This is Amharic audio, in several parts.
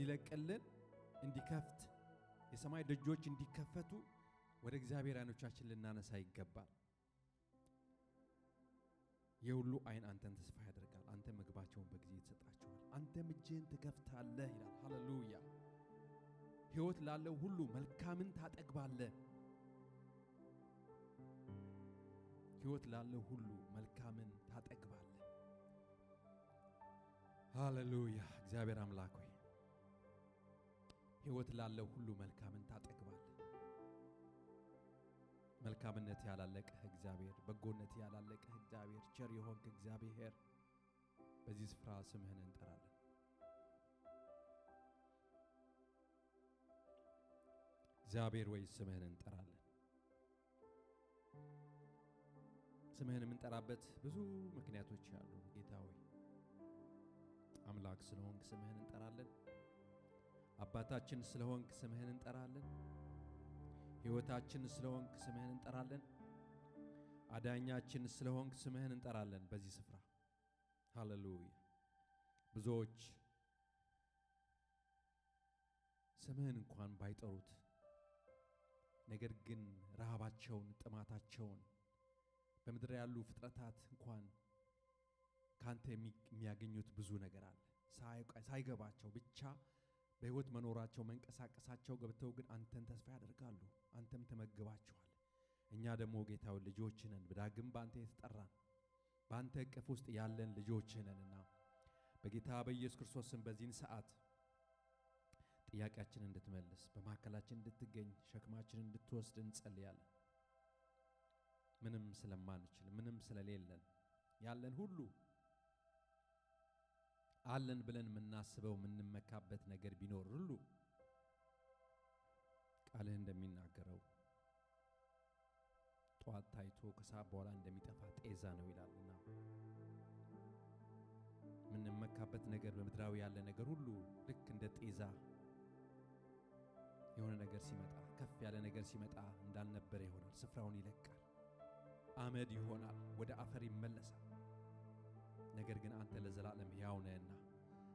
እንዲለቅልን እንዲከፍት የሰማይ ደጆች እንዲከፈቱ ወደ እግዚአብሔር አይኖቻችን ልናነሳ ይገባል። የሁሉ አይን አንተን ተስፋ ያደርጋል። አንተ ምግባቸውን በጊዜ ተሰጣቸዋል። አንተ እጅህን ትከፍታለህ ይላል። ሃሌሉያ። ሕይወት ላለው ሁሉ መልካምን ታጠግባለህ። ሕይወት ላለው ሁሉ መልካምን ታጠግባለህ። ሃሌሉያ። እግዚአብሔር አምላክ ሆይ ሕይወት ላለው ሁሉ መልካምን ታጠግባለህ። መልካምነት ያላለቀህ እግዚአብሔር፣ በጎነት ያላለቀህ እግዚአብሔር፣ ቸር የሆንክ እግዚአብሔር በዚህ ስፍራ ስምህን እንጠራለን። እግዚአብሔር ወይ ስምህን እንጠራለን። ስምህን የምንጠራበት ብዙ ምክንያቶች አሉ። ጌታ ሆይ አምላክ ስለሆንክ ስምህን እንጠራለን። አባታችን ስለሆንክ ስምህን እንጠራለን። ሕይወታችን ስለሆንክ ስምህን እንጠራለን። አዳኛችን ስለሆንክ ስምህን እንጠራለን በዚህ ስፍራ። ሃሌሉያ። ብዙዎች ስምህን እንኳን ባይጠሩት ነገር ግን ረሃባቸውን ጥማታቸውን በምድር ያሉ ፍጥረታት እንኳን ካንተ የሚያገኙት ብዙ ነገር አለ። ሳይገባቸው ብቻ በሕይወት መኖራቸው መንቀሳቀሳቸው ገብተው ግን አንተን ተስፋ ያደርጋሉ። አንተም ተመግባቸዋል። እኛ ደግሞ ጌታው ልጆች ነን። በዳግም በአንተ የተጠራን በአንተ እቅፍ ውስጥ ያለን ልጆች ነንና በጌታ በኢየሱስ ክርስቶስ ስም በዚህን ሰዓት ጥያቄያችንን እንድትመልስ በማከላችን እንድትገኝ ሸክማችንን እንድትወስድ እንጸልያለን። ምንም ስለማንችል ምንም ስለሌለን ያለን ሁሉ አለን ብለን የምናስበው የምንመካበት ነገር ቢኖር ሁሉ ቃልህ እንደሚናገረው ጧት ታይቶ ከሰዓት በኋላ እንደሚጠፋ ጤዛ ነው ይላልና የምንመካበት ነገር በምድራዊ ያለ ነገር ሁሉ ልክ እንደ ጤዛ የሆነ ነገር ሲመጣ ከፍ ያለ ነገር ሲመጣ እንዳልነበረ ይሆናል። ስፍራውን ይለቃል፣ አመድ ይሆናል፣ ወደ አፈር ይመለሳል። ነገር ግን አንተ ለዘላለም ሕያው ነህና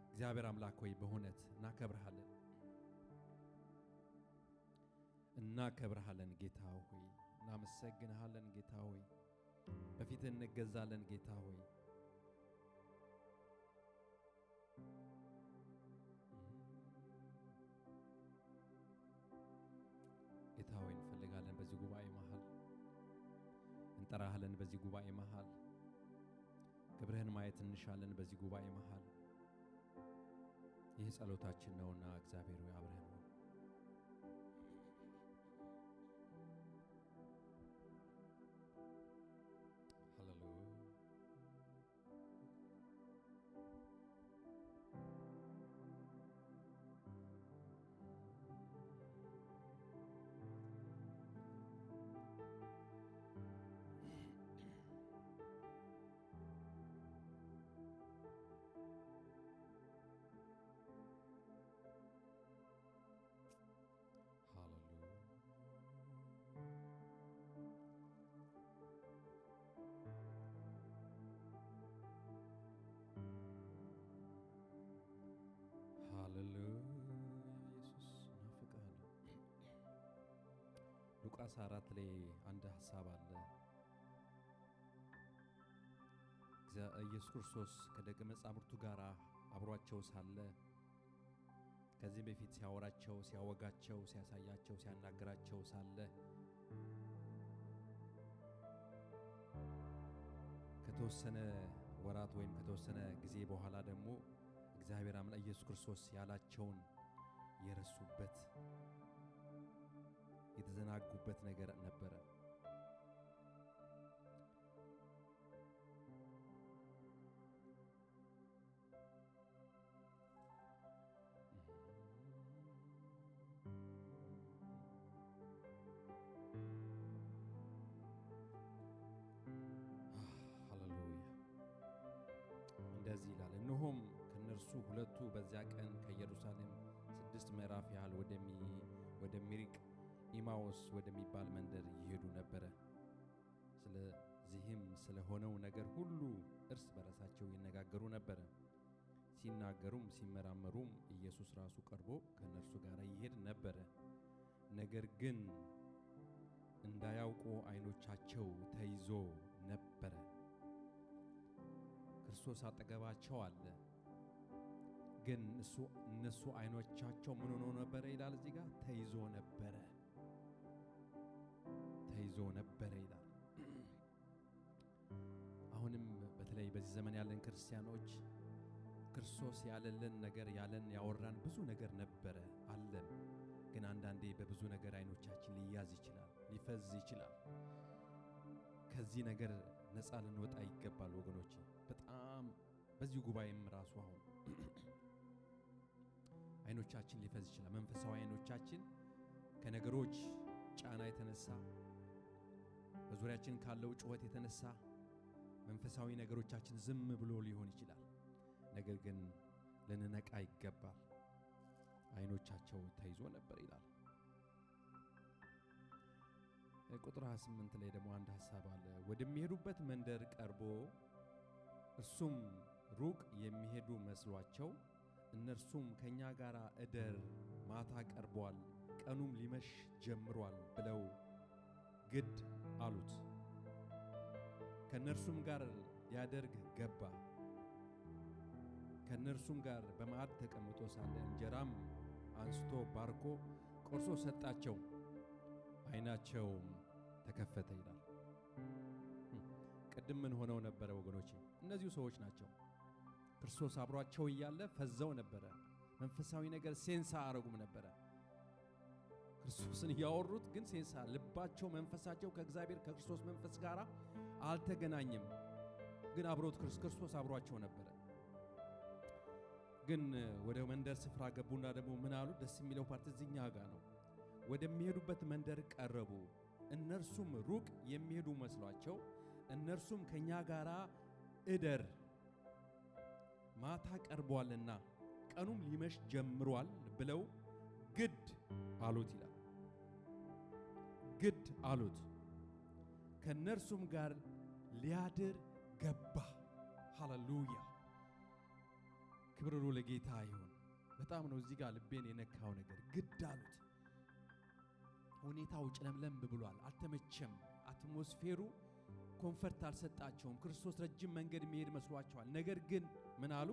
እግዚአብሔር አምላክ ሆይ በእውነት እናከብርሃለን ጌታ ሆይ እናመሰግንሃለን ጌታ ሆይ በፊትህ እንገዛለን ጌታ ሆይ ጌታ ሆይ እንፈልጋለን። በዚህ ጉባኤ መሃል እንጠራሃለን። በዚህ ጉባኤ መሃል ክብርህን ማየት እንሻለን። በዚህ ጉባኤ መሃል ይህ ጸሎታችን ነውና እግዚአብሔር ሆይ አብረን ነው። ሃሌሉያ ሃሌሉያ ኢየሱስ እናፍቅሃለን። ሉቃስ 4 ላይ አንድ ሐሳብ አለ። ኢየሱስ ክርስቶስ ከደቀ መዛሙርቱ ጋር አብሯቸው ሳለ ከዚህ በፊት ሲያወራቸው ሲያወጋቸው ሲያሳያቸው ሲያናገራቸው ሳለ ከተወሰነ ወራት ወይም ከተወሰነ ጊዜ በኋላ ደግሞ እግዚአብሔር አምላክ ኢየሱስ ክርስቶስ ያላቸውን የረሱበት የተዘናጉበት ነገር ነበረ። ሃሌሉያ እንደዚህ ይላል። እነሆም ከነርሱ ሁለቱ በዚያ ቀን ከኢየሩሳሌም 6 ምዕራፍ ያህል ወደሚርቅ ኢማውስ ወደሚባል መንደር ይሄዱ ነበረ። ስለዚህም ስለሆነው ነገር ሁሉ እርስ በራሳቸው ይነጋገሩ ነበረ። ሲናገሩም ሲመራመሩም ኢየሱስ ራሱ ቀርቦ ከነርሱ ጋር ይሄድ ነበር። ነገር ግን እንዳያውቁ ዓይኖቻቸው ተይዞ ነበር። ክርስቶስ አጠገባቸው አለ፣ ግን እነሱ ዓይኖቻቸው ምን ሆኖ ነበር ይላል እዚህ ጋር? ተይዞ ነበር ይላል። አሁንም በተለይ በዚህ ዘመን ያለን ክርስቲያኖች ክርስቶስ ያለልን ነገር ያወራን ብዙ ነገር ነበረ አለን። ግን አንዳንዴ በብዙ ነገር ዓይኖቻችን ሊያዝ ይችላል፣ ሊፈዝ ይችላል። ከዚህ ነገር ነፃ ልንወጣ ይገባል ወገኖቼ። በጣም በዚህ ጉባኤም ራሱ አሁን ዓይኖቻችን ሊፈዝ ይችላል። መንፈሳዊ ዓይኖቻችን ከነገሮች ጫና የተነሳ በዙሪያችን ካለው ጩኸት የተነሳ መንፈሳዊ ነገሮቻችን ዝም ብሎ ሊሆን ይችላል። ነገር ግን ልንነቃ ይገባል። ዓይኖቻቸው ተይዞ ነበር ይላል። ቁጥር 28 ላይ ደግሞ አንድ ሐሳብ አለ። ወደሚሄዱበት መንደር ቀርቦ እርሱም ሩቅ የሚሄዱ መስሏቸው እነርሱም ከኛ ጋር እደር፣ ማታ ቀርቧል፣ ቀኑም ሊመሽ ጀምሯል ብለው ግድ አሉት። ከነርሱም ጋር ሊያደርግ ገባ። ከነርሱም ጋር በማዕድ ተቀምጦ ሳለ እንጀራም አንስቶ ባርኮ ቆርሶ ሰጣቸው፣ ዓይናቸውም ተከፈተ ይላል። ቅድም ምን ሆነው ነበረ ወገኖቼ? እነዚሁ ሰዎች ናቸው። ክርስቶስ አብሯቸው እያለ ፈዘው ነበረ። መንፈሳዊ ነገር ሴንሳ አረጉም ነበረ። ክርስቶስን ያወሩት ግን ሴንሳ፣ ልባቸው መንፈሳቸው ከእግዚአብሔር ከክርስቶስ መንፈስ ጋር አልተገናኘም። ግን ክርስቶስ አብሯቸው ነበረ። ግን ወደ መንደር ስፍራ ገቡና ደግሞ ምን አሉ? ደስ የሚለው ፓርት እዚህኛ ጋር ነው። ወደሚሄዱበት መንደር ቀረቡ። እነርሱም ሩቅ የሚሄዱ መስሏቸው እነርሱም ከኛ ጋር እደር፣ ማታ ቀርቧልና ቀኑም ሊመሽ ጀምሯል ብለው ግድ አሉት ይላል። ግድ አሉት። ከነርሱም ጋር ሊያድር ገባ። ሃሌሉያ! ክብር ለጌታ ይሁን። በጣም ነው እዚህ ጋር ልቤን የነካው ነገር። ግድ አሉት። ሁኔታው ጨለምለም ብሏል፣ አልተመቸም። አትሞስፌሩ ኮንፈርት አልሰጣቸውም። ክርስቶስ ረጅም መንገድ መሄድ መስሏቸዋል። ነገር ግን ምን አሉ?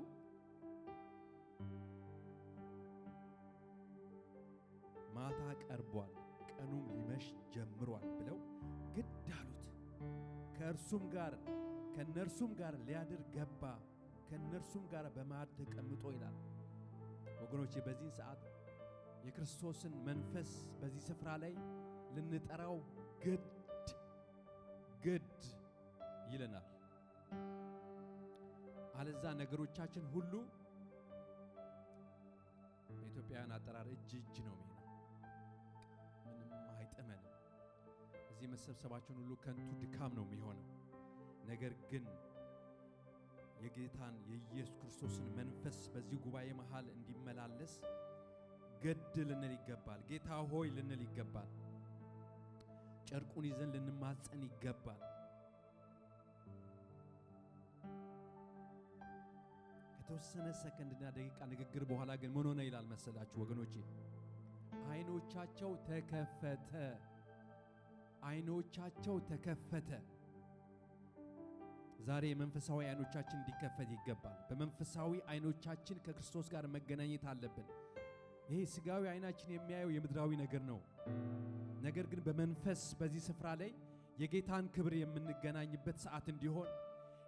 ማታ ቀርቧል፣ ቀኑም ሊመሽ ጀምሯል ብለው ግድ አሉት። ከእነርሱም ጋር ሊያድር ገባ፣ ከእነርሱም ጋር በማዕድ ተቀምጦ ይላል። ወገኖቼ በዚህን ሰዓት የክርስቶስን መንፈስ በዚህ ስፍራ ላይ ልንጠራው ግድ ይለናል። አለዛ ነገሮቻችን ሁሉ በኢትዮጵያውያን አጠራር እጅ ነው የሚሆነው። ምንም አይጥመንም። እዚህ መሰብሰባችን ሁሉ ከንቱ ድካም ነው የሚሆነው። ነገር ግን የጌታን የኢየሱስ ክርስቶስን መንፈስ በዚህ ጉባኤ መሃል እንዲመላለስ ግድ ልንል ይገባል። ጌታ ሆይ ልንል ይገባል። ጨርቁን ይዘን ልንማጸን ይገባል። ከተወሰነ ሰከንድና ደቂቃ ንግግር በኋላ ግን ምን ሆነ ይላል መሰላችሁ ወገኖቼ? ዓይኖቻቸው ተከፈተ። ዓይኖቻቸው ተከፈተ። ዛሬ መንፈሳዊ ዓይኖቻችን እንዲከፈት ይገባል። በመንፈሳዊ ዓይኖቻችን ከክርስቶስ ጋር መገናኘት አለብን። ይሄ ስጋዊ ዓይናችን የሚያየው የምድራዊ ነገር ነው። ነገር ግን በመንፈስ በዚህ ስፍራ ላይ የጌታን ክብር የምንገናኝበት ሰዓት እንዲሆን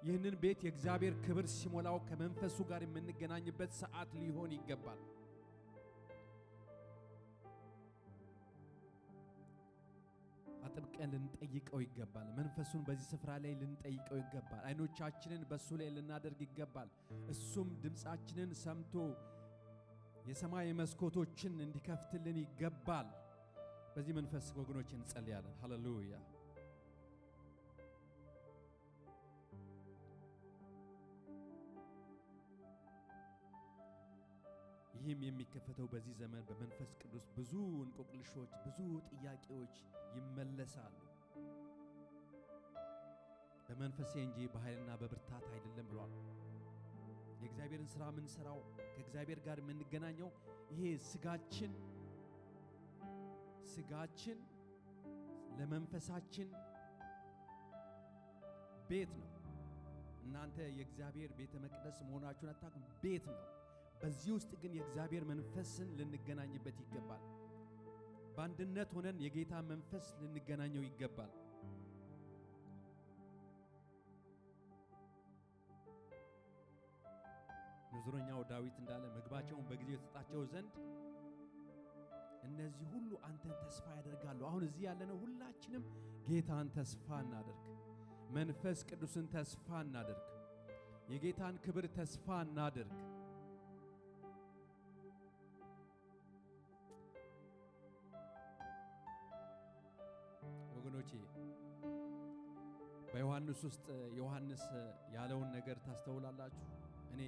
ይህንን ቤት የእግዚአብሔር ክብር ሲሞላው ከመንፈሱ ጋር የምንገናኝበት ሰዓት ሊሆን ይገባል። አጥብቀን ልንጠይቀው ይገባል። መንፈሱን በዚህ ስፍራ ላይ ልንጠይቀው ይገባል። ዓይኖቻችንን በሱ ላይ ልናደርግ ይገባል። እሱም ድምፃችንን ሰምቶ የሰማይ መስኮቶችን እንዲከፍትልን ይገባል። በዚህ መንፈስ ወገኖች እንጸልያለን። ሃሌሉያ! ይህም የሚከፈተው በዚህ ዘመን በመንፈስ ቅዱስ ብዙ እንቆቅልሾች፣ ብዙ ጥያቄዎች ይመለሳሉ። በመንፈሴ እንጂ በኃይልና በብርታት አይደለም ብሏል። የእግዚአብሔርን ሥራ የምንሰራው ከእግዚአብሔር ጋር የምንገናኘው ይሄ ስጋችን ለመንፈሳችን ቤት ነው። እናንተ የእግዚአብሔር ቤተ መቅደስ መሆናችሁን አታውቁም? ቤት ነው። በዚህ ውስጥ ግን የእግዚአብሔር መንፈስን ልንገናኝበት ይገባል። በአንድነት ሆነን የጌታ መንፈስ ልንገናኘው ይገባል። መዝሙረኛው ዳዊት እንዳለ ምግባቸውን በጊዜው የተሰጣቸው ዘንድ እነዚህ ሁሉ አንተን ተስፋ ያደርጋሉ። አሁን እዚህ ያለነው ሁላችንም ጌታን ተስፋ እናደርግ፣ መንፈስ ቅዱስን ተስፋ እናደርግ፣ የጌታን ክብር ተስፋ እናደርግ። ወገኖቼ በዮሐንስ ውስጥ ዮሐንስ ያለውን ነገር ታስተውላላችሁ። እኔ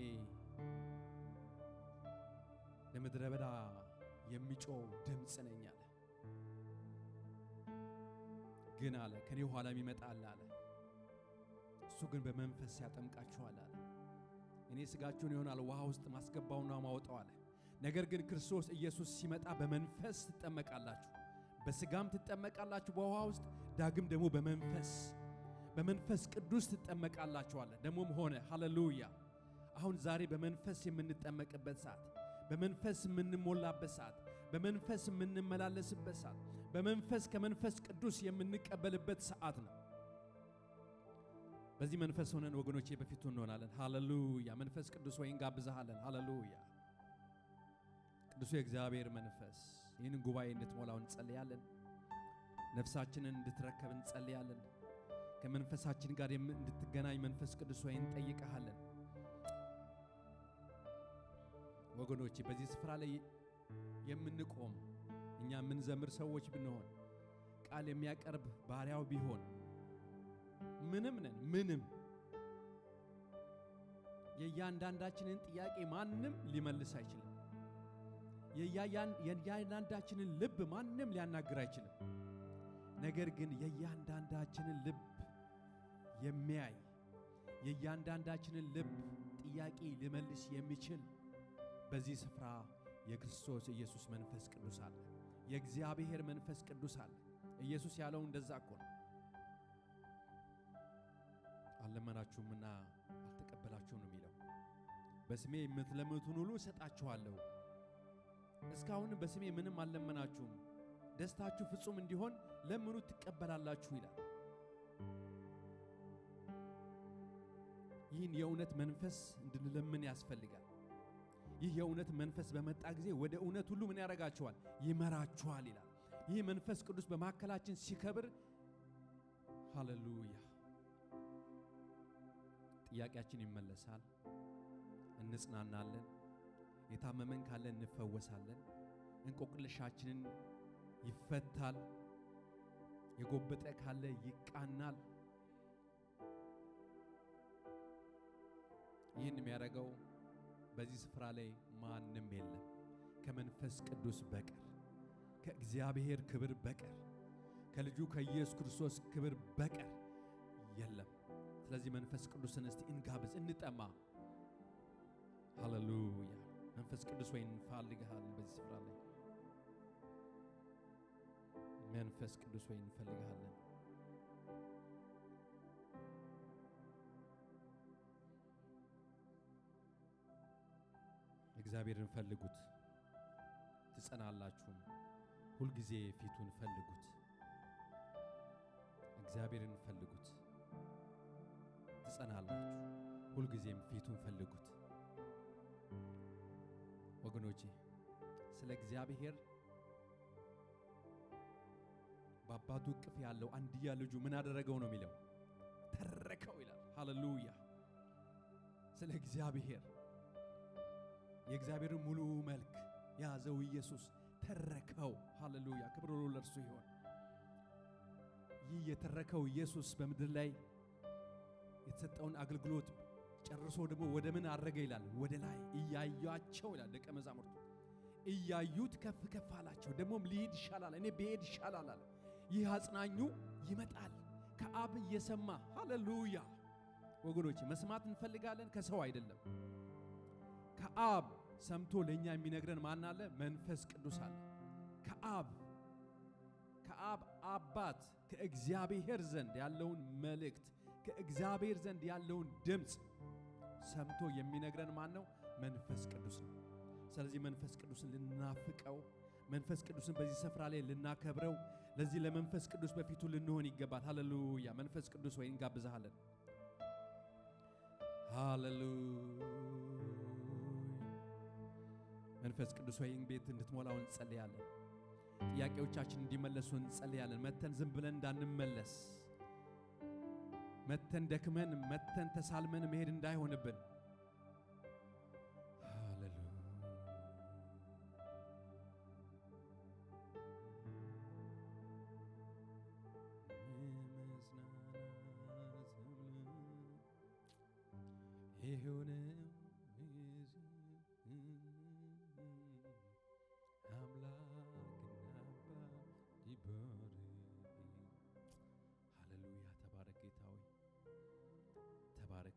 ለምድረ በዳ የሚጮህ ድምፅ ነኝ አለ። ግን አለ ከኔ ኋላ ይመጣል አለ፣ እሱ ግን በመንፈስ ያጠምቃችኋል አለ። እኔ ስጋችሁን ይሆናል ውሃ ውስጥ ማስገባውና ማውጣው አለ። ነገር ግን ክርስቶስ ኢየሱስ ሲመጣ በመንፈስ ትጠመቃላችሁ፣ በስጋም ትጠመቃላችሁ በውሃ ውስጥ፣ ዳግም ደግሞ በመንፈስ ቅዱስ ትጠመቃላችሁ አለ። ደሞም ሆነ። ሃሌሉያ! አሁን ዛሬ በመንፈስ የምንጠመቅበት ሰዓት፣ በመንፈስ የምንሞላበት ሰዓት፣ በመንፈስ የምንመላለስበት ሰዓት፣ በመንፈስ ከመንፈስ ቅዱስ የምንቀበልበት ሰዓት ነው። በዚህ መንፈስ ሆነን ወገኖቼ በፊቱ እንሆናለን። ሃሌሉያ! መንፈስ ቅዱስ ወይ እንጋብዛለን። ሃሌሉያ! ቅዱስ የእግዚአብሔር መንፈስ ይህንን ጉባኤ እንድትሞላው እንጸልያለን። ነፍሳችንን እንድትረከብ እንጸልያለን። ከመንፈሳችን ጋር እንድትገናኝ መንፈስ ቅዱስ ወይ እንጠይቀሃለን። ወገኖቼ በዚህ ስፍራ ላይ የምንቆም እኛ የምንዘምር ሰዎች ብንሆን፣ ቃል የሚያቀርብ ባሪያው ቢሆን ምንም ነን። ምንም የእያንዳንዳችንን ጥያቄ ማንም ሊመልስ አይችልም። የእያንዳንዳችንን ልብ ማንም ሊያናግር አይችልም። ነገር ግን የእያንዳንዳችንን ልብ የሚያይ የእያንዳንዳችንን ልብ ጥያቄ ሊመልስ የሚችል በዚህ ስፍራ የክርስቶስ ኢየሱስ መንፈስ ቅዱስ አለ። የእግዚአብሔር መንፈስ ቅዱስ አለ። ኢየሱስ ያለው እንደዛ እኮ ነው። አልለመናችሁምና አልተቀበላችሁም ነው የሚለው። በስሜ የምትለምኑትን ሁሉ እሰጣችኋለሁ። እስካሁን በስሜ ምንም አልለመናችሁም፣ ደስታችሁ ፍጹም እንዲሆን ለምኑ ትቀበላላችሁ ይላል። ይህን የእውነት መንፈስ እንድንለምን ያስፈልጋል። ይህ የእውነት መንፈስ በመጣ ጊዜ ወደ እውነት ሁሉ ምን ያደርጋችኋል? ይመራችኋል ይላል። ይህ መንፈስ ቅዱስ በማዕከላችን ሲከብር ሃሌሉያ፣ ጥያቄያችን ይመለሳል፣ እንጽናናለን፣ የታመመን ካለ እንፈወሳለን፣ እንቆቅልሻችንን ይፈታል፣ የጎበጠ ካለ ይቃናል። ይህን የሚያደርገው በዚህ ስፍራ ላይ ማንም የለም ከመንፈስ ቅዱስ በቀር፣ ከእግዚአብሔር ክብር በቀር፣ ከልጁ ከኢየሱስ ክርስቶስ ክብር በቀር የለም። ስለዚህ መንፈስ ቅዱስን እስቲ እንጋብዝ፣ እንጠማ። ሃሌሉያ! መንፈስ ቅዱስ ወይ እንፈልግሃለን። በዚህ ስፍራ ላይ መንፈስ ቅዱስ ወይ እንፈልግሃለን። እግዚአብሔርን ፈልጉት ትጸናላችሁም። ሁልጊዜ ፊቱን ፈልጉት። እግዚአብሔርን ፈልጉት ትጸናላችሁ። ሁልጊዜም ፊቱን ፈልጉት። ወገኖቼ ስለ እግዚአብሔር በአባቱ እቅፍ ያለው አንድያ ልጁ ምን አደረገው ነው የሚለው? ተረከው ይላል። ሃሌሉያ! ስለ እግዚአብሔር የእግዚአብሔርን ሙሉ መልክ ያዘው ኢየሱስ ተረከው። ሃሌሉያ! ክብር ሁሉ ለእርሱ ይሁን። ይህ የተረከው ኢየሱስ በምድር ላይ የተሰጠውን አገልግሎት ጨርሶ ደግሞ ወደ ምን አረገ ይላል? ወደ ላይ እያያቸው ይላል። ደቀ መዛሙርቱ እያዩት ከፍ ከፍ አላቸው። ደግሞም ልሂድ ይሻላል፣ እኔ ብሄድ ይሻላል አለ። ይህ አጽናኙ ይመጣል ከአብ እየሰማ። ሃሌሉያ! ወገኖች መስማት እንፈልጋለን፣ ከሰው አይደለም። ከአብ ሰምቶ ለኛ የሚነግረን ማን አለ? መንፈስ ቅዱስ አለ። ከአብ አባት ከእግዚአብሔር ዘንድ ያለውን መልእክት ከእግዚአብሔር ዘንድ ያለውን ድምጽ ሰምቶ የሚነግረን ማን ነው? መንፈስ ቅዱስ ነው። ስለዚህ መንፈስ ቅዱስን ልናፍቀው፣ መንፈስ ቅዱስን በዚህ ስፍራ ላይ ልናከብረው፣ ለዚህ ለመንፈስ ቅዱስ በፊቱ ልንሆን ይገባል። ሃሌሉያ! መንፈስ ቅዱስ ወይ እንጋብዛለን። ሃሌሉያ! መንፈስ ቅዱስ ወይ ቤት እንድትሞላው እንጸልያለን። ጥያቄዎቻችን እንዲመለሱ እንጸልያለን። መተን ዝም ብለን እንዳንመለስ፣ መተን ደክመን መተን ተሳልመን መሄድ እንዳይሆንብን።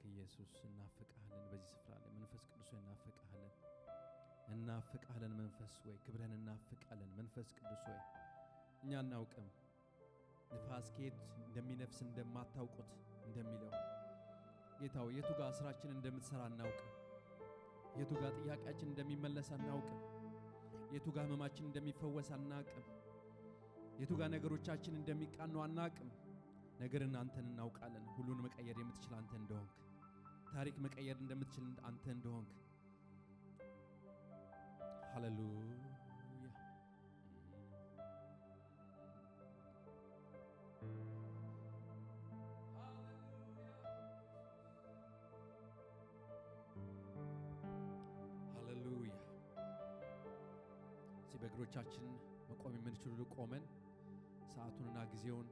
ኢየሱስ እናፍቃለን። በዚህ ስፍራ ላይ መንፈስ ቅዱስ እናፍቃለን። መንፈስ ወይ ክብረን እናፍቃለን። መንፈስ ቅዱስ ወይ እኛ እናውቅም፣ ንፋስ ከየት እንደሚነፍስ እንደማታውቁት እንደሚለው ጌታው የቱ ጋር ስራችን እንደምትሰራ እናውቅም፣ የቱ ጋር ጥያቄያችን እንደሚመለስ አናውቅም፣ የቱ ጋር ህመማችን እንደሚፈወስ አናውቅም፣ የቱ ጋር ነገሮቻችን እንደሚቃኑ አናውቅም። ነገርን አንተን እናውቃለን። ሁሉን መቀየር የምትችል አንተ እንደሆንክ፣ ታሪክ መቀየር እንደምትችል አንተ እንደሆንክ። ሃሌሉያ! ሃሌሉያ! በእግሮቻችን መቆም የምንችሉ ቆመን ሰዓቱንና ጊዜውን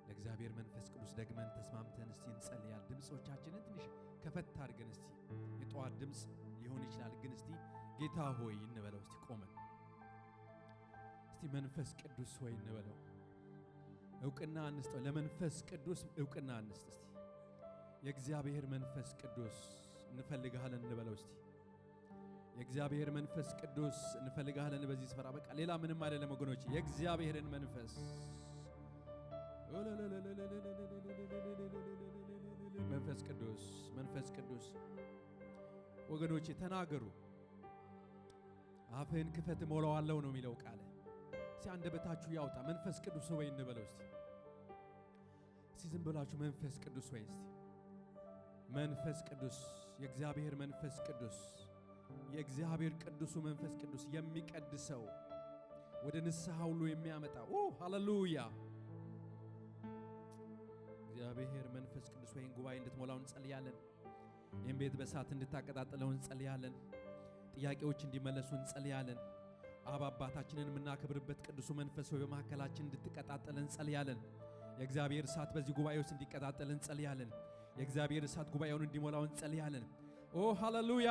ለእግዚአብሔር መንፈስ ቅዱስ ደግመን ተስማምተን እስቲ እንጸልያለን። ድምጾቻችንን ትንሽ ከፈት አድርገን እስቲ የጠዋት ድምጽ ሊሆን ይችላል፣ ግን እስቲ ጌታ ሆይ እንበለው። እስቲ ቆመን እስቲ መንፈስ ቅዱስ ሆይ እንበለው። ዕውቅና እንስጠው፣ ለመንፈስ ቅዱስ ዕውቅና እንስጥ። እስቲ የእግዚአብሔር መንፈስ ቅዱስ እንፈልግሃለን እንበለው። እስቲ የእግዚአብሔር መንፈስ ቅዱስ እንፈልግሃለን በዚህ ስፍራ። በቃ ሌላ ምንም አይደለም ወገኖች፣ የእግዚአብሔርን መንፈስ መንፈስ ቅዱስ መንፈስ ቅዱስ ወገኖቼ ተናገሩ። አፍህን ክፈት እሞላዋለሁ ነው የሚለው ቃል። እስቲ አንደበታችሁ ያውጣ። መንፈስ ቅዱስ ወይ እንበለው። እስቲ ዝም ብላችሁ መንፈስ ቅዱስ ወይ እስቲ መንፈስ ቅዱስ የእግዚአብሔር መንፈስ ቅዱስ የእግዚአብሔር ቅዱሱ መንፈስ ቅዱስ የሚቀድሰው ወደ ንስሐ ሁሉ የሚያመጣው ሃሌሉያ! እግዚአብሔር መንፈስ ቅዱስ ወይን ጉባኤ እንድትሞላው እንጸልያለን። ይህን ቤት በእሳት እንድታቀጣጥለው እንጸልያለን። ጥያቄዎች እንዲመለሱ እንጸልያለን። አብ አባታችንን የምናከብርበት ቅዱሱ መንፈስ ወይ በመካከላችን እንድትቀጣጠል እንጸልያለን። የእግዚአብሔር እሳት በዚህ ጉባኤ ውስጥ እንዲቀጣጠል እንጸልያለን። የእግዚአብሔር እሳት ጉባኤውን እንዲሞላው እንጸልያለን። ሃሌሉያ!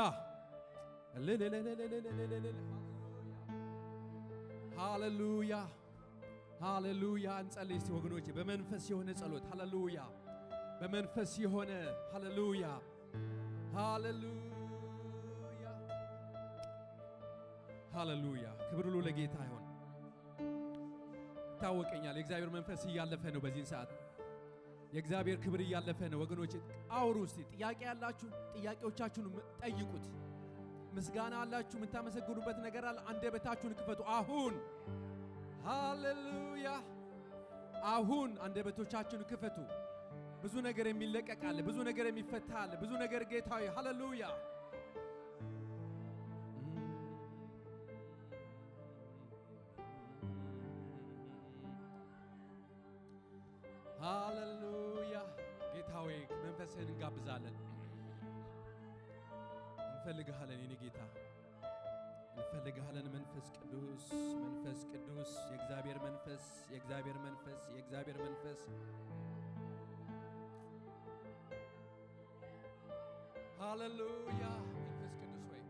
ሃሌሉያ! ሃሌሉያ! እንጸልይ እስቲ ወገኖቼ በመንፈስ የሆነ ጸሎት። ሃሌሉያ! በመንፈስ የሆነ ሃሌሉያ! ሃሌሉያ! ሃሌሉያ! ክብር ሁሉ ለጌታ ይሁን። ታወቀኛል የእግዚአብሔር መንፈስ እያለፈ ነው በዚህ ሰዓት። የእግዚአብሔር ክብር እያለፈ ነው ወገኖቼ። አውሩ እስቲ። ጥያቄ ያላችሁ ጥያቄዎቻችሁን ጠይቁት። ምስጋና አላችሁ የምታመሰግኑበት ነገር አለ፣ አንደበታችሁን ክፈቱ አሁን። ሃሌሉያ! አሁን አንደበቶቻችሁን ክፈቱ። ብዙ ነገር የሚለቀቃል፣ ብዙ ነገር የሚፈታል፣ ብዙ ነገር ጌታዬ ሃሌሉያ! ሃሌሉያ! ጌታዬ መንፈስህን እንጋብዛለን። እንፈልግሃለን የኔ ጌታ እንፈልግሃለን። መንፈስ ቅዱስ መንፈስ ቅዱስ የእግዚአብሔር መንፈስ የእግዚአብሔር መንፈስ የእግዚአብሔር መንፈስ ሃሌሉያ! መንፈስ ቅዱስ ወይ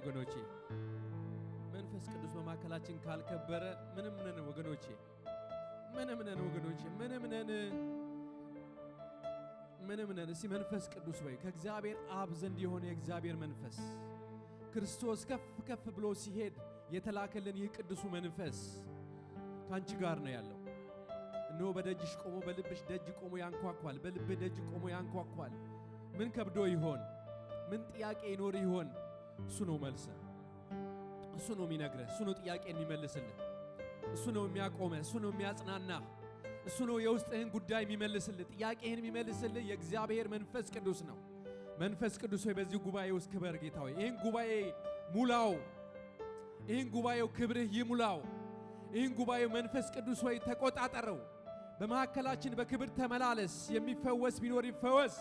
ወገኖቼ መንፈስ ቅዱስ በማከላችን ካልከበረ ምንም ነን ወገኖቼ ምንም ነን እስቲ መንፈስ ቅዱስ ወይ ከእግዚአብሔር አብ ዘንድ የሆነ የእግዚአብሔር መንፈስ ክርስቶስ ከፍ ብሎ ሲሄድ የተላከልን ይህ ቅዱሱ መንፈስ ካንቺ ጋር ነው ያለው እነሆ በደጅሽ ቆሞ በልብሽ ደጅ ቆሞ ያንኳኳል በልብህ ደጅ ቆሞ ያንኳኳል ምን ከብዶ ይሆን ምን ጥያቄ ይኖር ይሆን እሱ ነው መልስ እሱ ነው የሚነግርህ እሱ ነው ጥያቄን የሚመልስልህ እሱ ነው የሚያቆመህ እሱ ነው የሚያጽናና እሱ ነው የውስጥህን ጉዳይ የሚመልስልህ ጥያቄህን የሚመልስልህ የእግዚአብሔር መንፈስ ቅዱስ ነው መንፈስ ቅዱስ ሆይ በዚህ ጉባኤ ውስጥ ክበር ጌታ ሆይ ይህን ጉባኤ ሙላው ይህን ጉባኤው ክብርህ ይሙላው ይህን ጉባኤው መንፈስ ቅዱስ ሆይ ተቆጣጠረው በመካከላችን በክብር ተመላለስ የሚፈወስ ቢኖር ይፈወስ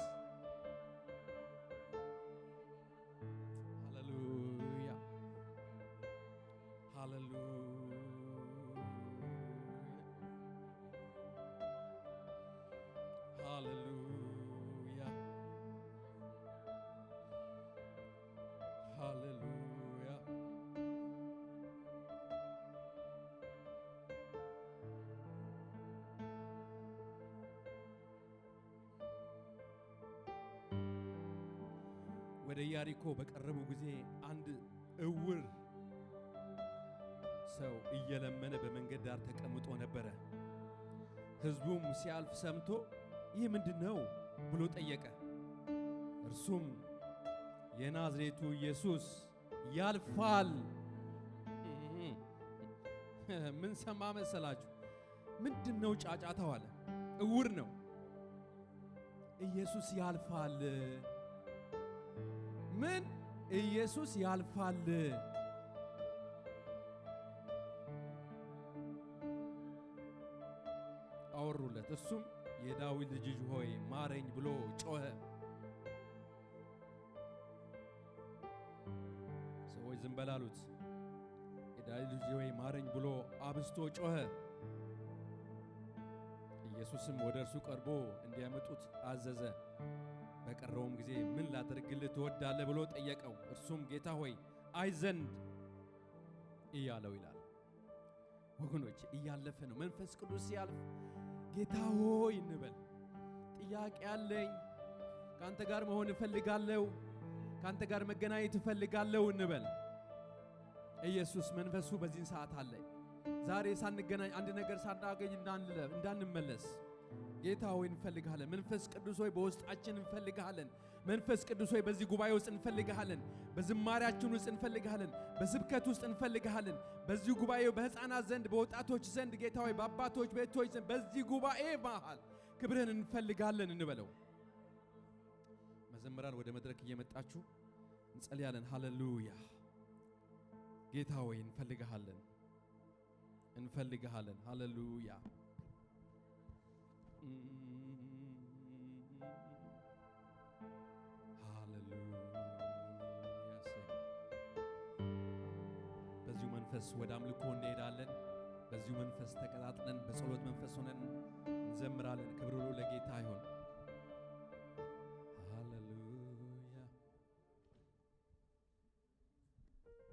ወደ ኢያሪኮ በቀረቡ ጊዜ አንድ እውር ሰው እየለመነ በመንገድ ዳር ተቀምጦ ነበረ ሕዝቡም ሲያልፍ ሰምቶ ይህ ምንድነው ብሎ ጠየቀ እርሱም የናዝሬቱ ኢየሱስ ያልፋል ምን ሰማ መሰላችሁ ምንድነው ጫጫታው አለ እውር ነው ኢየሱስ ያልፋል ምን ኢየሱስ ያልፋል አወሩለት እሱም የዳዊት ልጅ ሆይ ማረኝ ብሎ ጮኸ ሰዎች ዝም በላሉት የዳዊት ልጅ ሆይ ማረኝ ብሎ አብስቶ ጮኸ ኢየሱስም ወደ እርሱ ቀርቦ እንዲያመጡት አዘዘ በቀረውም ጊዜ ምን ላደርግልህ ትወዳለህ ብሎ ጠየቀው እርሱም ጌታ ሆይ አይ ዘንድ እያለው ይላል ወገኖች እያለፈ ነው መንፈስ ቅዱስ ሲያልፍ ጌታ ሆይ እንበል ጥያቄ አለኝ ካንተ ጋር መሆን እፈልጋለሁ ካንተ ጋር መገናኘት እፈልጋለሁ እንበል ኢየሱስ መንፈሱ በዚህ ሰዓት አለ ዛሬ ሳንገናኝ አንድ ነገር ሳናገኝ እንዳንመለስ ጌታ ሆይ እንፈልጋለን መንፈስ ቅዱስ ሆይ በውስጣችን እንፈልጋለን መንፈስ ቅዱስ ሆይ በዚህ ጉባኤ ውስጥ እንፈልጋለን በዝማሬያችን ውስጥ እንፈልጋለን በስብከት ውስጥ እንፈልጋለን በዚህ ጉባኤ በህፃናት ዘንድ በወጣቶች ዘንድ ጌታ ሆይ በአባቶች በእህቶች ዘንድ በዚህ ጉባኤ መሃል ክብርህን እንፈልጋለን እንበለው መዘምራን ወደ መድረክ እየመጣችሁ እንጸልያለን ሃሌሉያ ጌታ ሆይ እንፈልጋለን ሃሌሉያ በዚሁ መንፈስ ወደ አምልኮ እንሄዳለን በዚሁ መንፈስ ተቀጣጥለን በጸሎት መንፈስ ሆነን እንዘምራለን ክብር ሁሉ ለጌታ ይሁን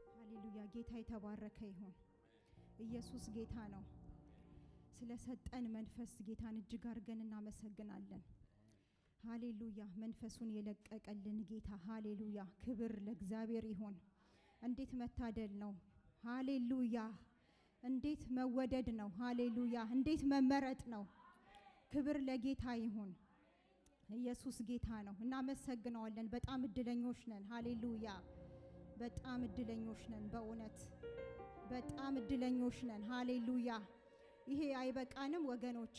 ሃሌሉያ ጌታ የተባረከ ይሁን ኢየሱስ ጌታ ነው ስለሰጠን መንፈስ ጌታን እጅግ አድርገን እናመሰግናለን ሃሌሉያ መንፈሱን የለቀቀልን ጌታ ሃሌሉያ ክብር ለእግዚአብሔር ይሁን እንዴት መታደል ነው ሃሌሉያ እንዴት መወደድ ነው ሃሌሉያ እንዴት መመረጥ ነው ክብር ለጌታ ይሁን ኢየሱስ ጌታ ነው እናመሰግናለን በጣም እድለኞች ነን ሃሌሉያ በጣም እድለኞች ነን በእውነት በጣም እድለኞች ነን ሃሌሉያ ይሄ አይበቃንም ወገኖቼ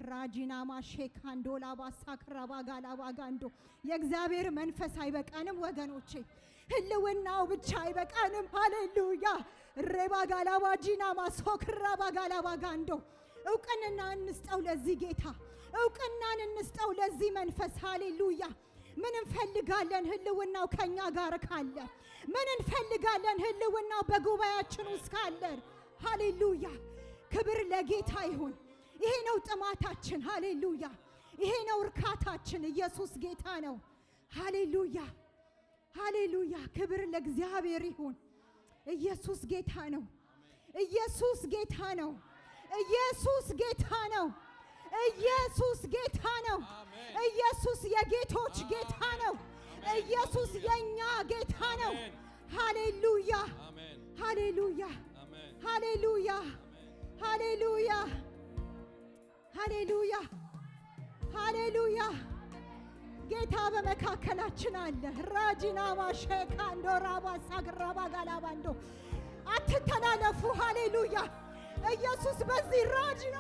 ራጂና ማሼካንዶላ ባሳክራባ ጋላባ ጋንዶ የእግዚአብሔር መንፈስ አይበቃንም ወገኖቼ ህልውናው ብቻ አይበቃንም ሃሌሉያ ረባ ጋላባ ጂና ማሶክራባ ጋላባ ጋንዶ እውቅናን እንስጠው ለዚህ ጌታ እውቅናን እንስጠው ለዚህ መንፈስ ሃሌሉያ ምን እንፈልጋለን ህልውናው ከኛ ጋር ካለ ምን እንፈልጋለን ህልውናው በጉባኤያችን ውስጥ ካለ ሃሌሉያ ክብር ለጌታ ይሁን ይሄ ነው ጥማታችን ሃሌሉያ ይሄ ነው እርካታችን ኢየሱስ ጌታ ነው ሃሌሉያ ሃሌሉያ ክብር ለእግዚአብሔር ይሁን። ኢየሱስ ጌታ ነው። ኢየሱስ ጌታ ነው። ኢየሱስ ጌታ ነው። ኢየሱስ ጌታ ነው። ኢየሱስ የጌቶች ጌታ ነው። ኢየሱስ የኛ ጌታ ነው። ሃሌሉያ ሃሌሉያ ሃሌሉያ ሃሌሉያ ሃሌሉያ ሃሌሉያ ጌታ በመካከላችን አለ። ራጂና ማሸካ እንዶራባ ሳግራባ ጋላባንዶ አትተላለፉ። ሃሌሉያ ኢየሱስ በዚህ ራጂና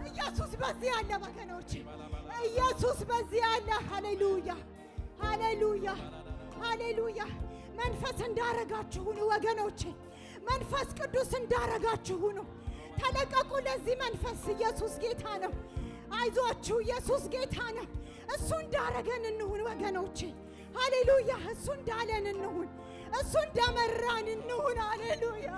ኢየሱስ በዚህ ያለ ወገኖች፣ ኢየሱስ በዚህ ያለ። ሃሌሉያ ሃሌሉያ ሃሌሉያ። መንፈስ እንዳረጋችሁ ነው ወገኖቼ፣ መንፈስ ቅዱስ እንዳረጋችሁ ነው። ተለቀቁ ለዚህ መንፈስ። ኢየሱስ ጌታ ነው። አይዟችሁ፣ ኢየሱስ ጌታ ነው። እሱ እንዳረገን እንሁን ወገኖቼ። ሃሌሉያ። እሱ እንዳለን እንሁን፣ እሱ እንደመራን እንሁን። ሃሌሉያ።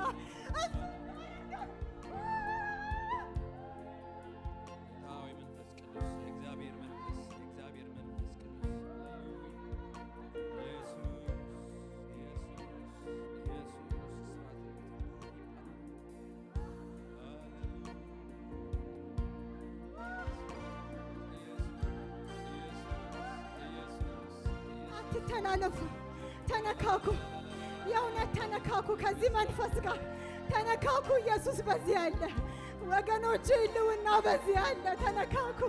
ተላለፉ፣ ተነካኩ፣ የእውነት ተነካኩ። ከዚህ መንፈስ ጋር ተነካኩ። ኢየሱስ በዚህ አለ ወገኖች፣ ሕልውና በዚህ አለ። ተነካኩ፣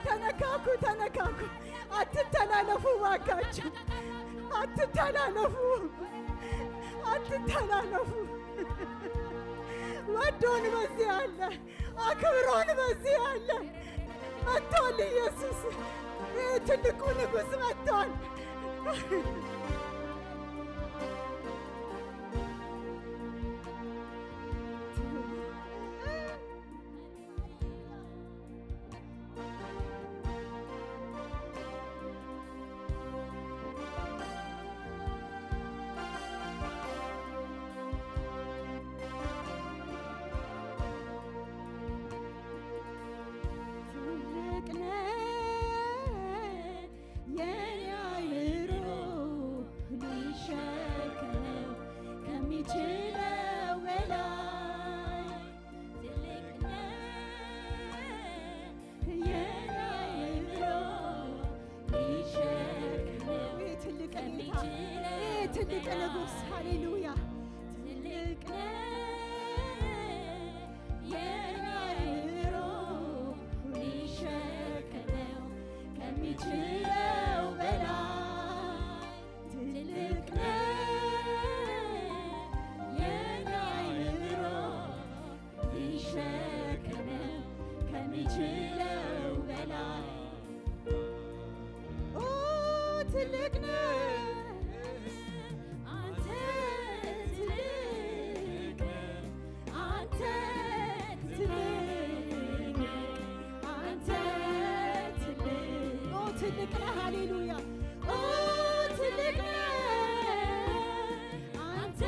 ተነካኩ፣ ተነካኩ። አትተላለፉ ባካችሁ፣ አትተላለፉ፣ አትተላለፉ። ወዶን በዚህ አለ፣ አክብሮን በዚህ አለ። መጥቷል ኢየሱስ፣ ትልቁ ንጉሥ መጥቷል። ትልቅ ንጉሥ ሃሌሉያ ትልቅ የኔ አእምሮ ሊሸከመው ከሚችለው በላይ ትልቅ የኔ አእምሮ ሊሸከመው ከሚችለው በላይ ትልቅ ሃሌሉያ ትልቅ አንተ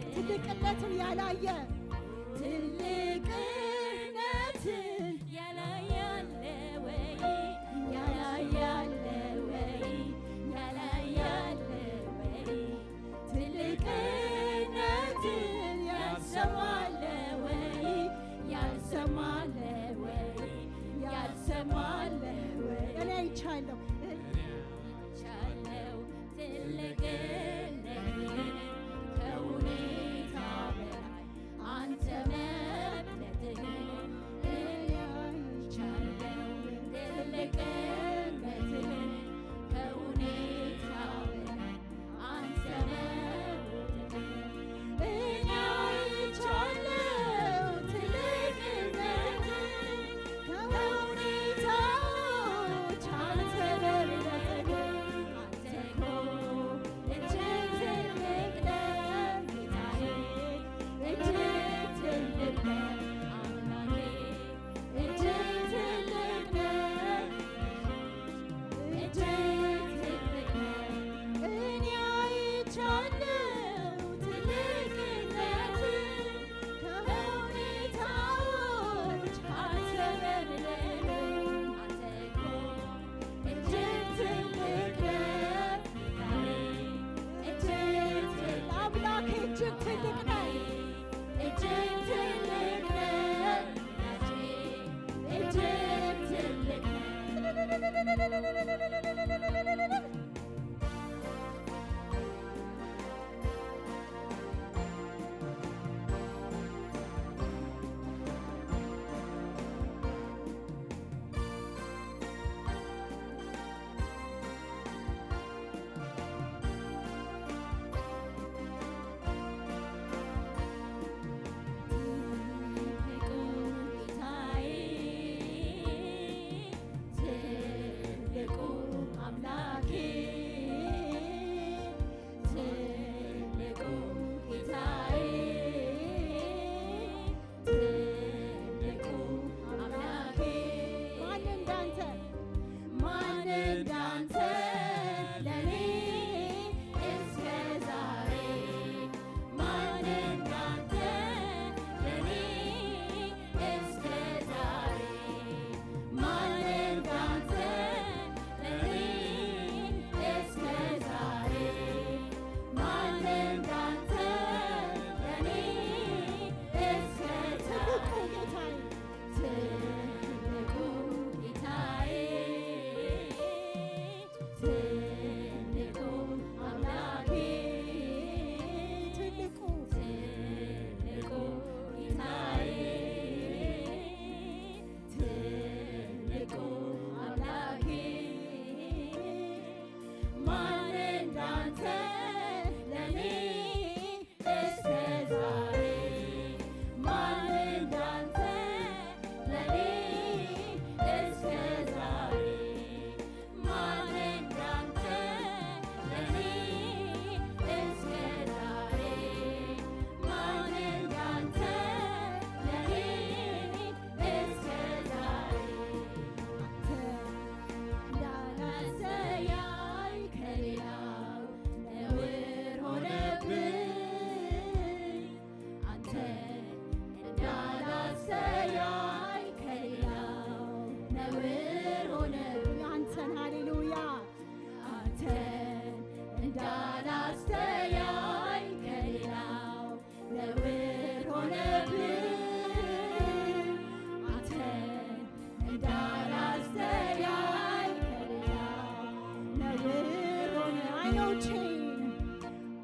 ትልቅነትን ያላየ ትልቅነትን ያላያለ ወይ ያላያለ ወይ ያላያለ ወይ ትልቅነትን ያሰማል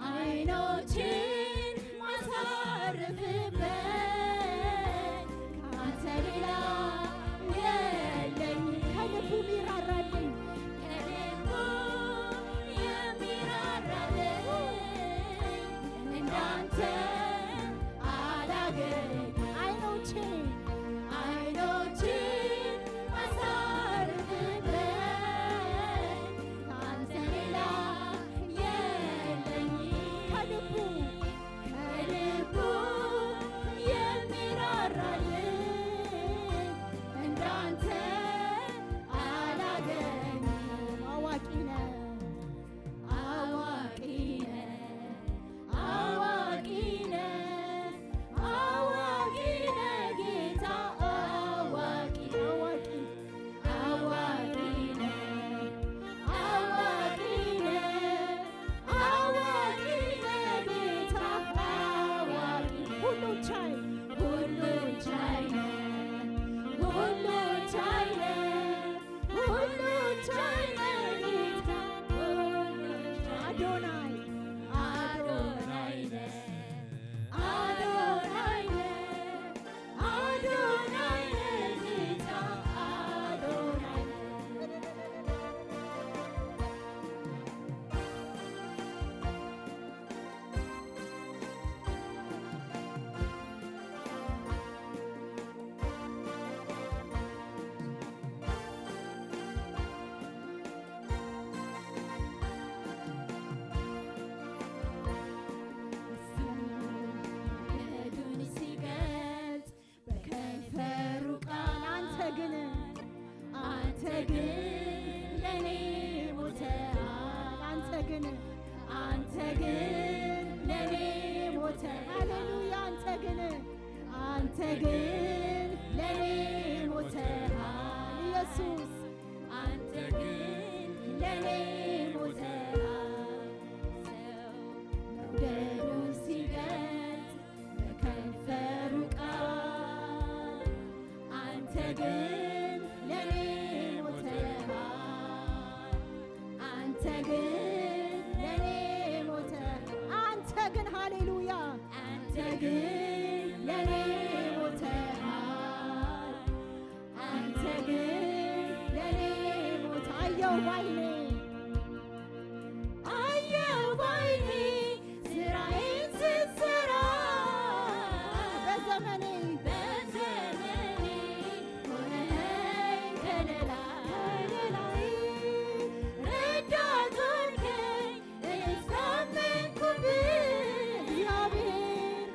አይኖቼን ማሳርፍበት ካንተ ሌላ የለኝ። ከልቡ የሚራራልኝ ከልቡ የሚራራልኝ እንዳንተ አላገኝ። አይኖቼን ማሳርፍበት ካንተ ሌላ የለኝ። ከልቡ የሚራራልኝ እንዳንተ አላገኝም። አዋቂ ነህ አዋቂ ነህ አዋቂ ነህ አዋቂ ነህ ጌታ አዋቂ አዋቂ ነህ አዋቂ ነህ አዋቂ ነህ ጌታ አዋቂ ሁሉን ቻይ ሁሉን ቻይ ነህ ሁሉን ቻይ ነህ ሁሉን ቻይ ነህ ጌታ አዶናይ አዶናይ ነህ አዶናይ ነህ አዶናይ ነህ ጌታ አዶናይ መንገዱን ሲገልጽ በከንፈሩ ቃል አንተ ግን ለኔ ሞተሃል። አንተ ግን ለኔ ሞተሃል። ሃሌሉያ አንተ ግን ለኔ ሞተሃል። ኢየሱስ አንተ ግን ለኔ ሞተሃል። ሰው መውደዱን ሲገልጽ በከንፈሩ ቃል አንተ ግን ለኔ ሞተሃል። አንተ ግን ለኔ ሞተሃል። አንተ ግን ሃሌሉያ አንተ ግን ለኔ ሞተሃል። አንተ ግን ለኔ ሞተሃል። አየው ባይኔ ስራዬን ስትሰራ በዘመኔ ሆነኸኝ ከለላይ ረዳት ሆንከኝ እኔስ ታመንኩብህ እግዚአብሔር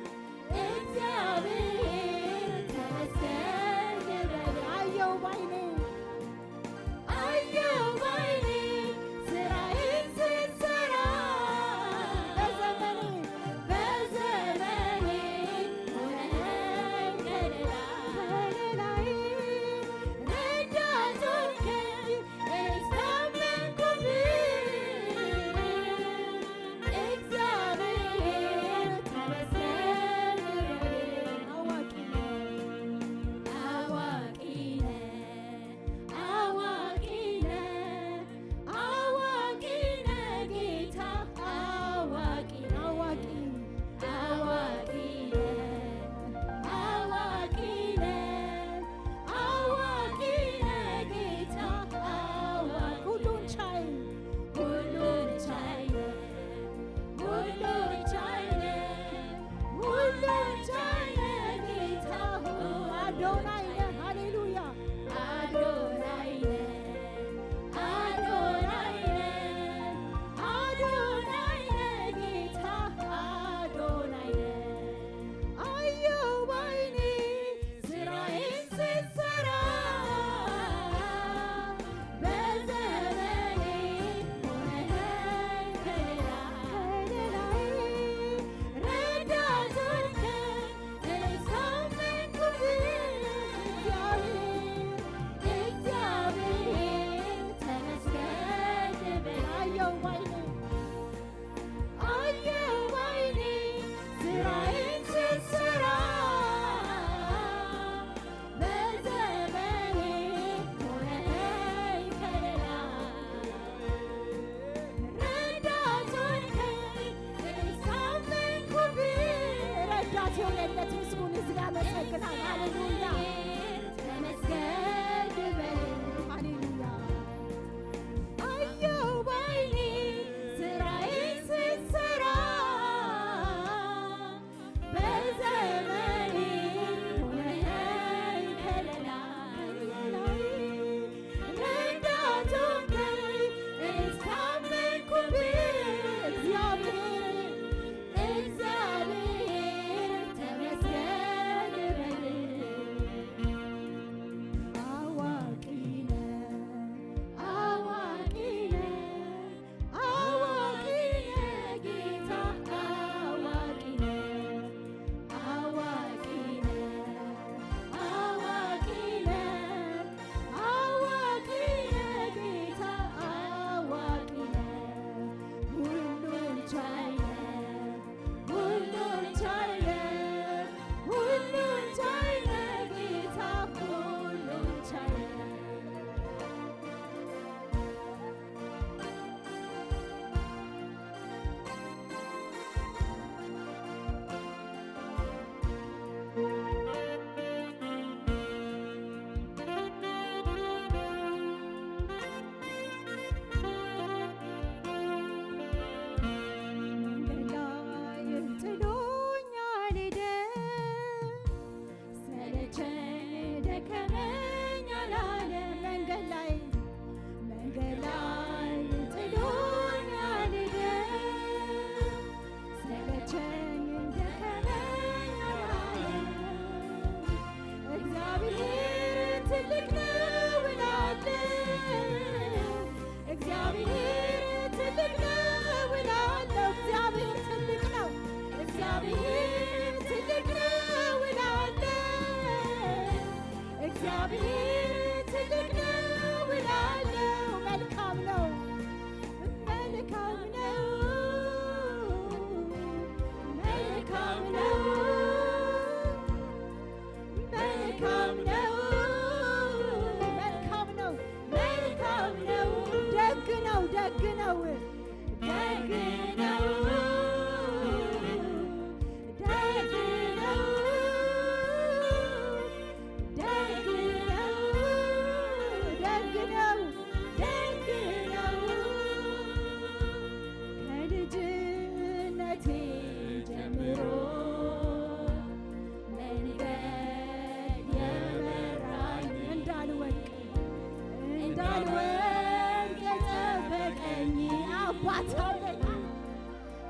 አባት አለኝ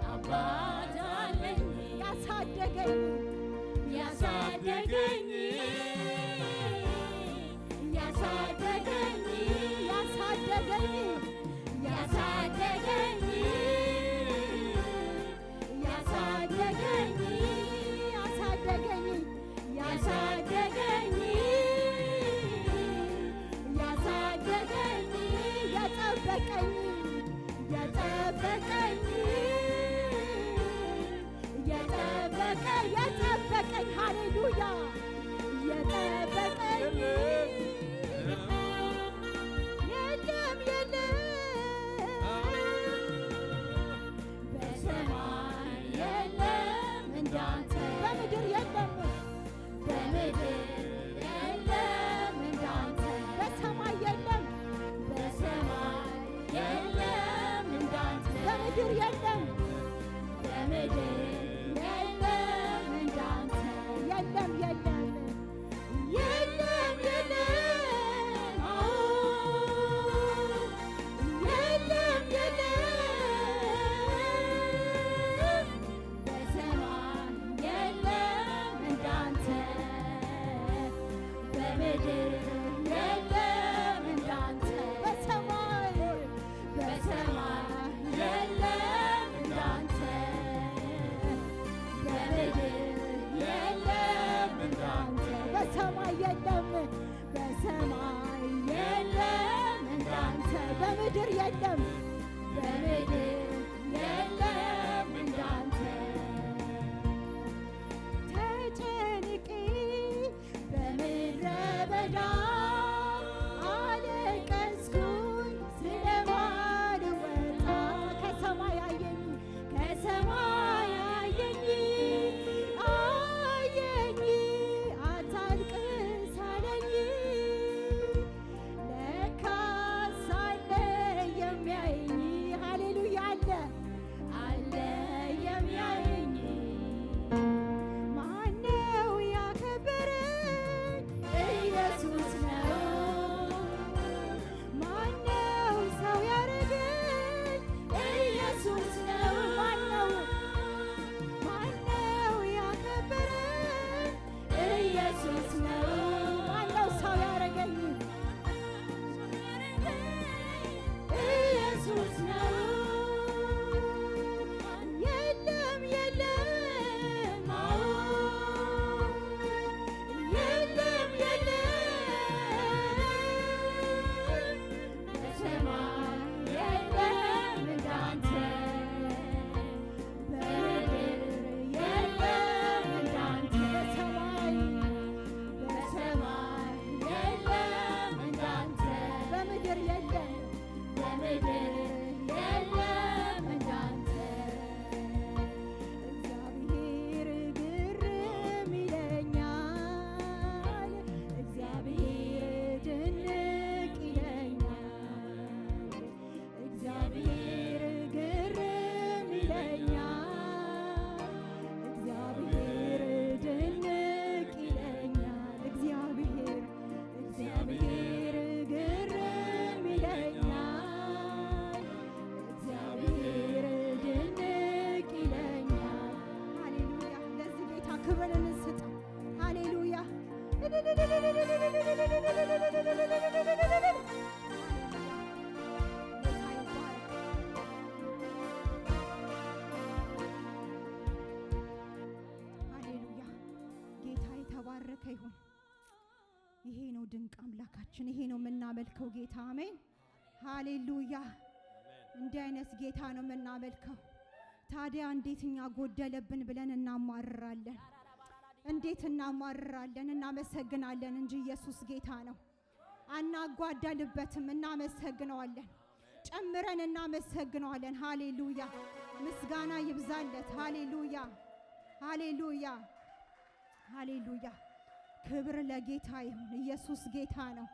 አባት አለኝ ያሳደገኝ ያሳደገኝ ያሳደገኝ ያሳደገኝ ያሳደገኝ ያሳደገኝ ያሳደገኝ ያሳደገኝ ያሳደገኝ የጠበቀኝ የጠበቀኝ የጠበቀኝ ሃሌሉያ የጠበቀኝ የለም በሰማይ የለም እንዳንተ በምድር የለም በምድር የለም እንዳንተ በሰማይ የለም በሰማይ የለም እንዳንተ በምድር የለም በምድር የለም እንዳንተ የለም የለም የለም የለም አዎ የለም የለም በሰማይ የለም እንዳንተ በምድር የለም እንዳንተ በሰማይ በሰማይ የለም እንዳንተ በምድር የለም እንዳንተ በሰማይ የለም በሰማይ የለም እንዳንተ በምድር የለም በምድር የለም እንዳንተ ተጨንቄ በምድረ በዳ አለቀስኩኝ ስለማልወጣ ከሰማይ አየኝ ከሰማይ አየኝ አየኝ አታልቅስ አለኝ ለካስ አለ የሚያየኝ ሃሌሉያ አለ አለ የሚያየኝ ማነው ያከበረኝ ኢየሱስ ነው ማነው ሰው ያረገኝ ኢየሱስ ነው ማነው ያከበረኝ ኢየሱስ ነው ማነው ሰው ያረገኝ ኢየሱስ ነው የለም የለም አዎ የለም የለም በሰማይ የለም እንዳንተ በምድር የለም እንዳንተ በሰማይ በሰማይ የለም እንዳንተ በምድር የለም በምድር የለም እንዳንተ እግዚአብሔር ግርም ይለኛል እግዚአብሔር ድንቅ ይለኛል እግዚአብሔር ግርም ይለኛል እግዚአብሔር ድንቅ ይለኛል እግዚአብሔር ግርም ይለኛል እግዚአብሔር ድንቅ ይለኛል ሃሌሉያ ለዚህ ጌታ ክብርን እንስጠው ሃሌሉያ ሃሌሉያ ጌታ የተባረከ ይሁን ይሄ ነው ድንቅ አምላካችን ይሄ ነው የምናመልከው ጌታ አሜን ሃሌሉያ እንዲህ አይነት ጌታ ነው የምናመልከው ታዲያ እንዴት እኛ ጎደለብን ብለን እናማርራለን እንዴት እናማርራለን እናመሰግናለን እንጂ ኢየሱስ ጌታ ነው አናጓዳልበትም እናመሰግነዋለን ጨምረን እናመሰግነዋለን ሃሌሉያ ምስጋና ይብዛለት ሃሌሉያ ሃሌሉያ ሃሌሉያ ክብር ለጌታ ይሁን ኢየሱስ ጌታ ነው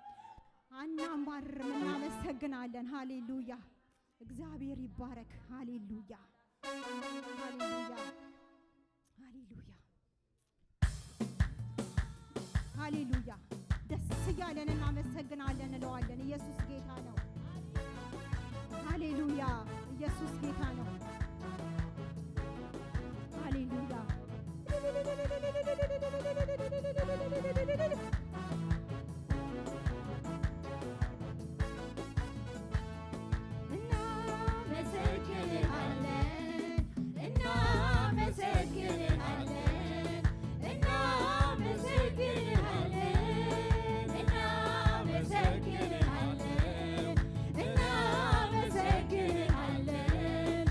አናማርም እናመሰግናለን ሃሌሉያ እግዚአብሔር ይባረክ ሃሌሉያ ሃሌሉያ ሃሌሉያ ሃሌሉያ ደስ እያለን እናመሰግናለን እንለዋለን ኢየሱስ ጌታ ነው ሃሌሉያ ኢየሱስ ጌታ ነው። ሃሌሉያ እናመሰግንሃለን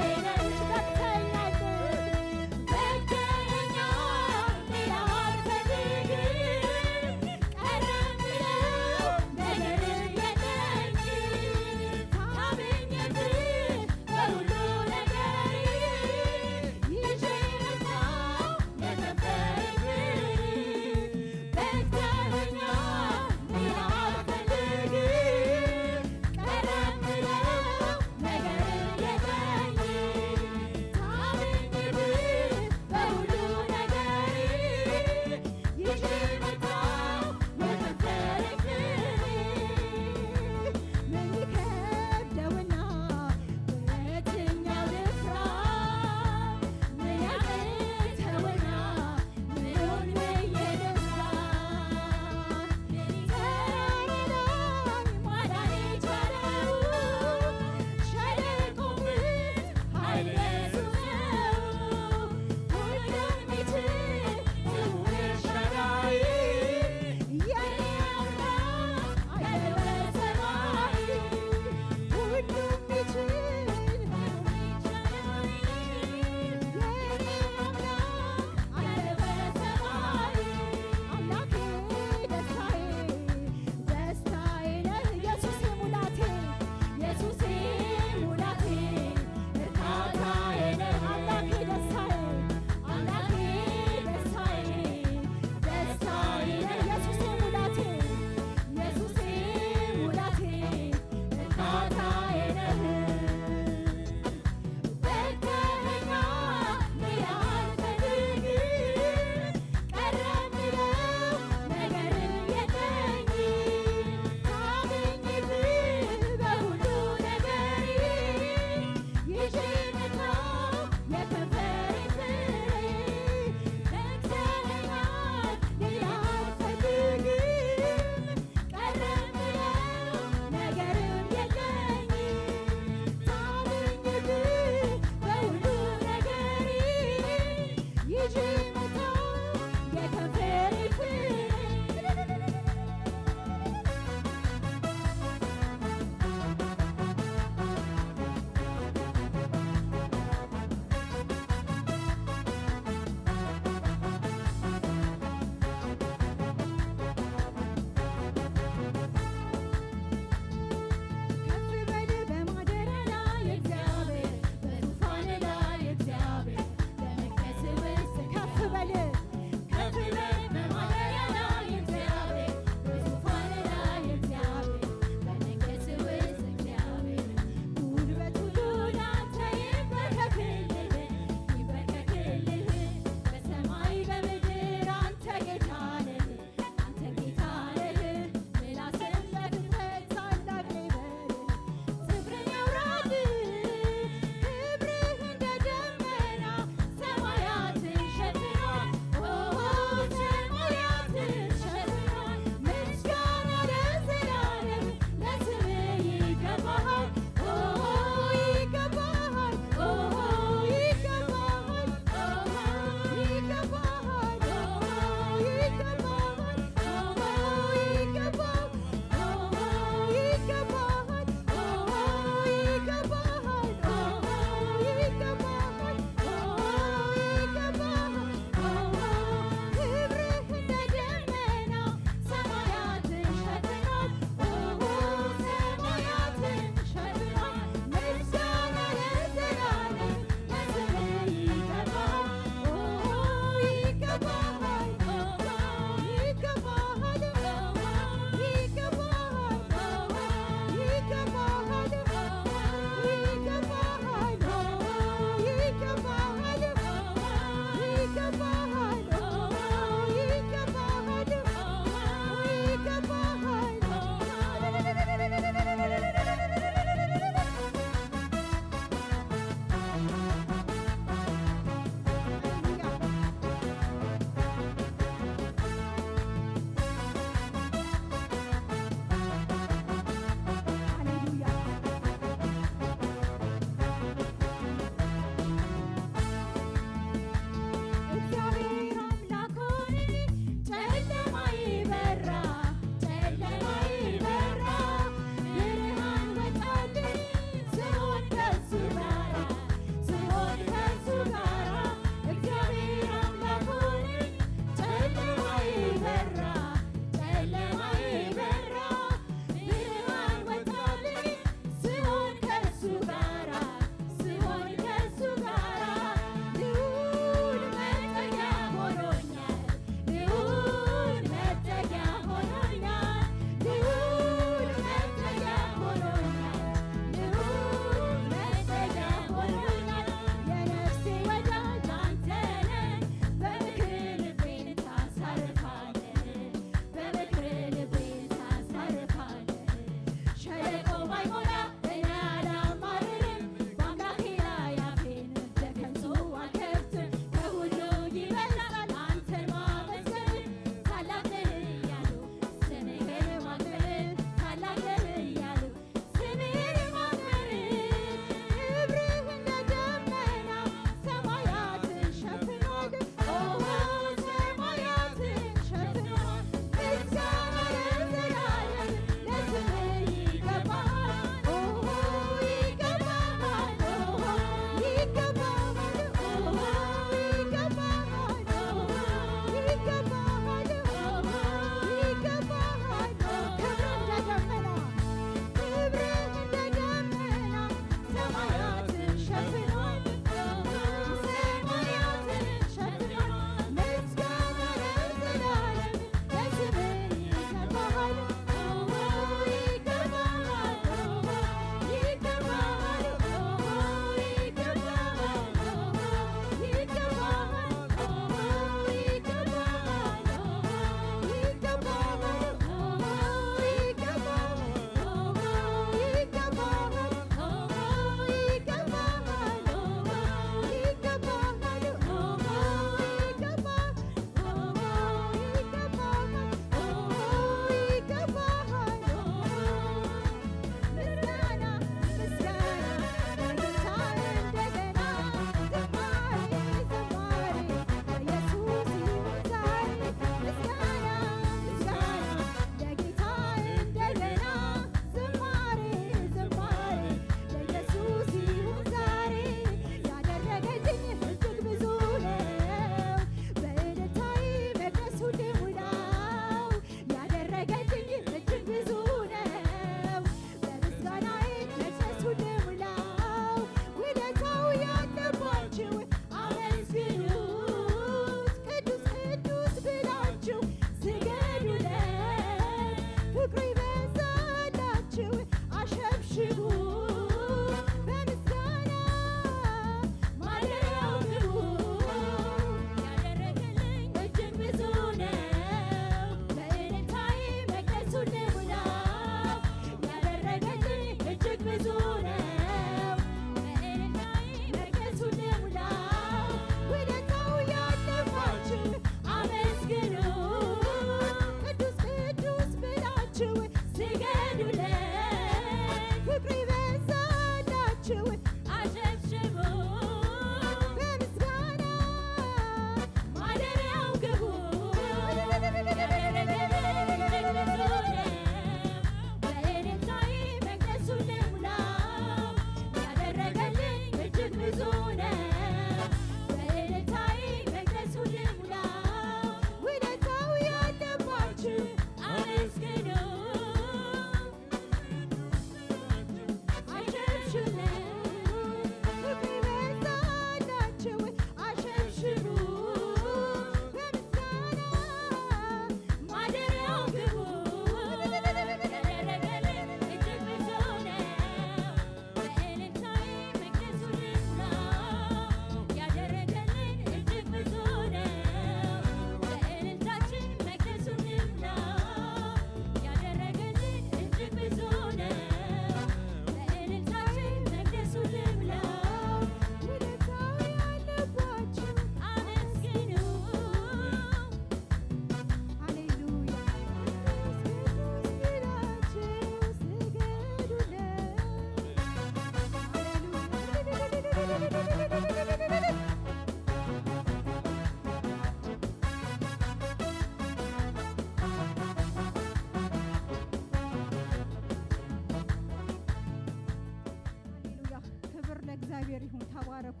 ለእግዚአብሔር ይሁን። ተባረኩ።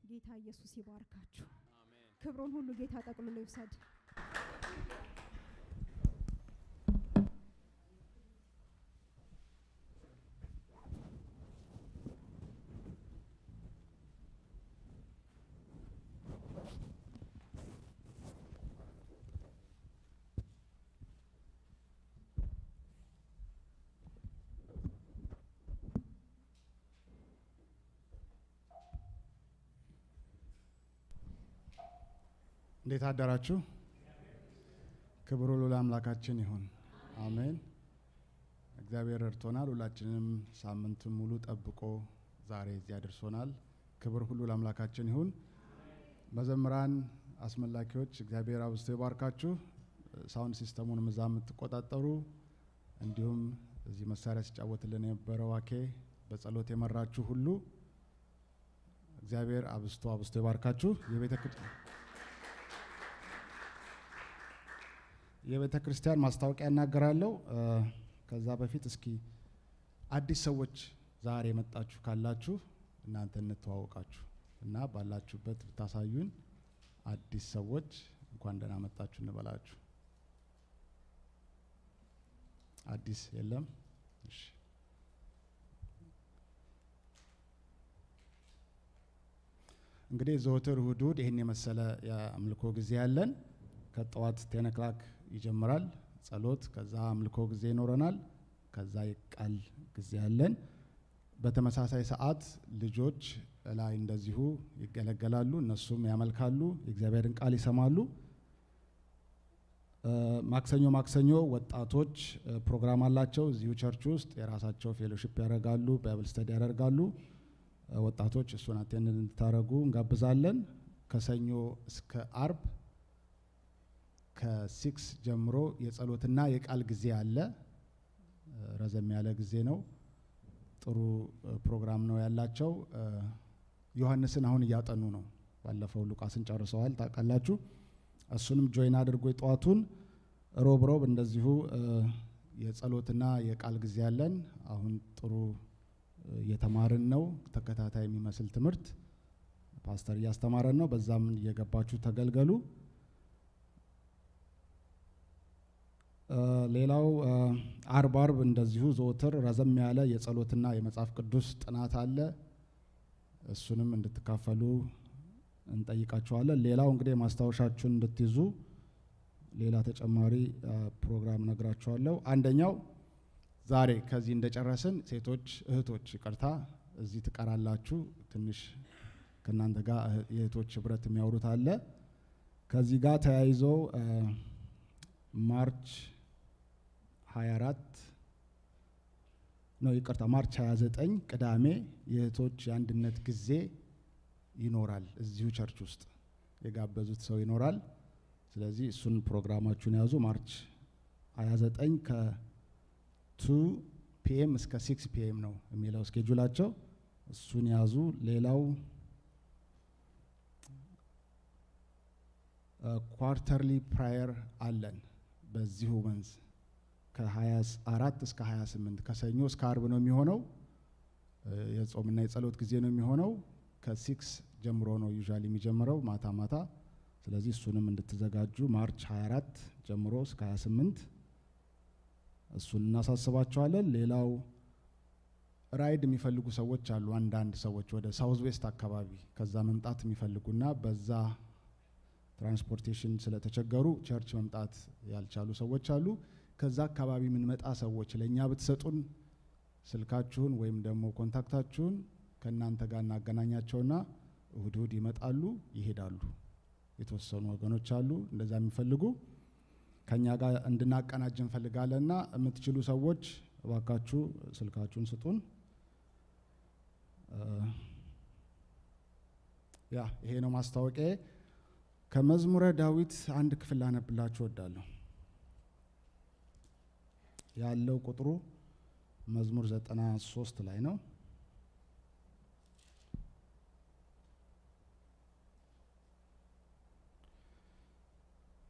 ጌታ ኢየሱስ ይባርካችሁ። ክብሩን ሁሉ ጌታ ጠቅልሎ ይውሰድ። እንዴት አደራችሁ? ክብሩ ለአምላካችን ይሁን። አሜን። እግዚአብሔር ረድቶናል። ሁላችንም ሳምንቱን ሙሉ ጠብቆ ዛሬ እዚህ አድርሶናል። ክብር ሁሉ ለአምላካችን ይሁን። መዘምራን፣ አስመላኪዎች እግዚአብሔር አብዝቶ ይባርካችሁ። ሳውንድ ሲስተሙን እዛ የምትቆጣጠሩ እንዲሁም እዚህ መሳሪያ ሲጫወትልን የነበረው ዋኬ በጸሎት የመራችሁ ሁሉ እግዚአብሔር አብዝቶ ይባርካችሁ። የቤተ ክርስቲያን ማስታወቂያ እናገራለሁ። ከዛ በፊት እስኪ አዲስ ሰዎች ዛሬ የመጣችሁ ካላችሁ እናንተ እንተዋወቃችሁ እና ባላችሁበት ብታሳዩን። አዲስ ሰዎች እንኳን ደህና መጣችሁ እንበላችሁ። አዲስ የለም? እሺ። እንግዲህ ዘወትር እሁድ ይህን የመሰለ የአምልኮ ጊዜ ያለን ከጠዋት 10 o'clock ይጀምራል ጸሎት። ከዛ አምልኮ ጊዜ ይኖረናል። ከዛ የቃል ጊዜ ያለን። በተመሳሳይ ሰዓት ልጆች ላይ እንደዚሁ ይገለገላሉ። እነሱም ያመልካሉ፣ የእግዚአብሔርን ቃል ይሰማሉ። ማክሰኞ ወጣቶች ፕሮግራም አላቸው እዚሁ ቸርች ውስጥ የራሳቸው ፌሎሺፕ ያደርጋሉ፣ ባይብል ስተዲ ያደርጋሉ። ወጣቶች እሱን አቴንድ እንድታደርጉ እንጋብዛለን። ከሰኞ እስከ አርብ ከ6 ጀምሮ የጸሎትና የቃል ጊዜ አለ። ረዘም ያለ ጊዜ ነው። ጥሩ ፕሮግራም ነው ያላቸው። ዮሐንስን አሁን እያጠኑ ነው። ባለፈው ሉቃስን ጨርሰዋል ታውቃላችሁ። እሱንም ጆይን አድርጎ የጠዋቱን ሮብ እንደዚሁ የጸሎትና የቃል ጊዜ ያለን። አሁን ጥሩ እየተማርን ነው። ተከታታይ የሚመስል ትምህርት ፓስተር እያስተማረን ነው። በዛም እየገባችሁ ተገልገሉ። ሌላው አርብ እንደዚሁ ዘወትር ረዘም ያለ የጸሎትና የመጽሐፍ ቅዱስ ጥናት አለ። እሱንም እንድትካፈሉ እንጠይቃችኋለን። ሌላው እንግዲህ ማስታወሻችሁን እንድትይዙ ሌላ ተጨማሪ ፕሮግራም ነግራችኋለሁ። አንደኛው ዛሬ ከዚህ እንደጨረስን ሴቶች እህቶች ይቅርታ እዚህ ትቀራላችሁ። ትንሽ ከናንተ ጋር የእህቶች ህብረት የሚያወሩት አለ። ከዚህ ጋር ተያይዞ ማርች 29 ቅዳሜ የእህቶች የአንድነት ጊዜ ይኖራል። እዚሁ ቸርች ውስጥ የጋበዙት ሰው ይኖራል። ስለዚህ እሱን ፕሮግራማችሁን ያዙ። ማርች 29 ከ2 PM እስከ 6 PM ነው የሚለው ስኬጁላቸው። እሱን ያዙ። ሌላው ኳርተርሊ ፕራየር አለን በዚሁ መንዝ ከ24 እስከ 28 ከሰኞ እስከ አርብ ነው የሚሆነው። የጾምና የጸሎት ጊዜ ነው የሚሆነው። ከ6 ጀምሮ ነው ዩዥዋሊ የሚጀምረው ማታ። ስለዚህ እሱንም እንድትዘጋጁ ማርች 24 ጀምሮ እስከ 28 እሱን እናሳስባቸዋለን። ሌላው ራይድ የሚፈልጉ ሰዎች አሉ። አንዳንድ ሰዎች ወደ ሳውዝ ዌስት አካባቢ ከዛ መምጣት የሚፈልጉና በዛ ትራንስፖርቴሽን ስለተቸገሩ ቸርች መምጣት ያልቻሉ ሰዎች አሉ። ከዛ አካባቢ የምንመጣ ሰዎች ለእኛ ብትሰጡን ስልካችሁን ወይም ደግሞ ኮንታክታችሁን ከእናንተ ጋር እናገናኛቸውና እሁድ ይመጣሉ፣ ይሄዳሉ። የተወሰኑ ወገኖች አሉ እንደዛ የሚፈልጉ ከኛ ጋር እንድናቀናጅ እንፈልጋለንና የምትችሉ ሰዎች እባካችሁ ስልካችሁን ስጡን። ይሄ ነው ማስታወቂያ። ከመዝሙረ ዳዊት አንድ ክፍል ላነብላችሁ እወዳለሁ። ያለው ቁጥሩ መዝሙር 93 ላይ ነው።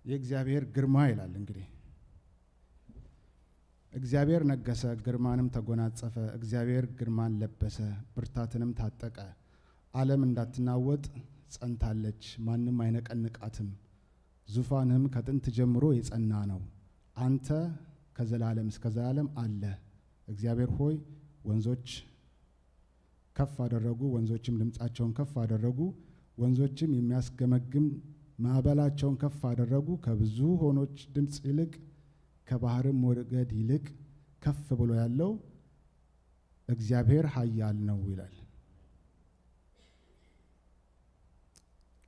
የእግዚአብሔር ግርማ ይላል። እንግዲህ እግዚአብሔር ነገሰ፣ ግርማንም ተጎናጸፈ። እግዚአብሔር ግርማን ለበሰ፣ ብርታትንም ታጠቀ። ዓለም እንዳትናወጥ ጸንታለች፣ ማንም አይነቀንቃትም። ዙፋንህም ከጥንት ጀምሮ የጸና ነው። አንተ ከዘላለም እስከ ዘላለም አለ። እግዚአብሔር ሆይ ወንዞች ከፍ አደረጉ፣ ወንዞችም ድምፃቸውን ከፍ አደረጉ። ወንዞችም የሚያስገመግም ማዕበላቸውን ከፍ አደረጉ። ከብዙ ሆኖች ድምፅ ይልቅ ከባህርም ሞገድ ይልቅ ከፍ ብሎ ያለው እግዚአብሔር ኃያል ነው ይላል።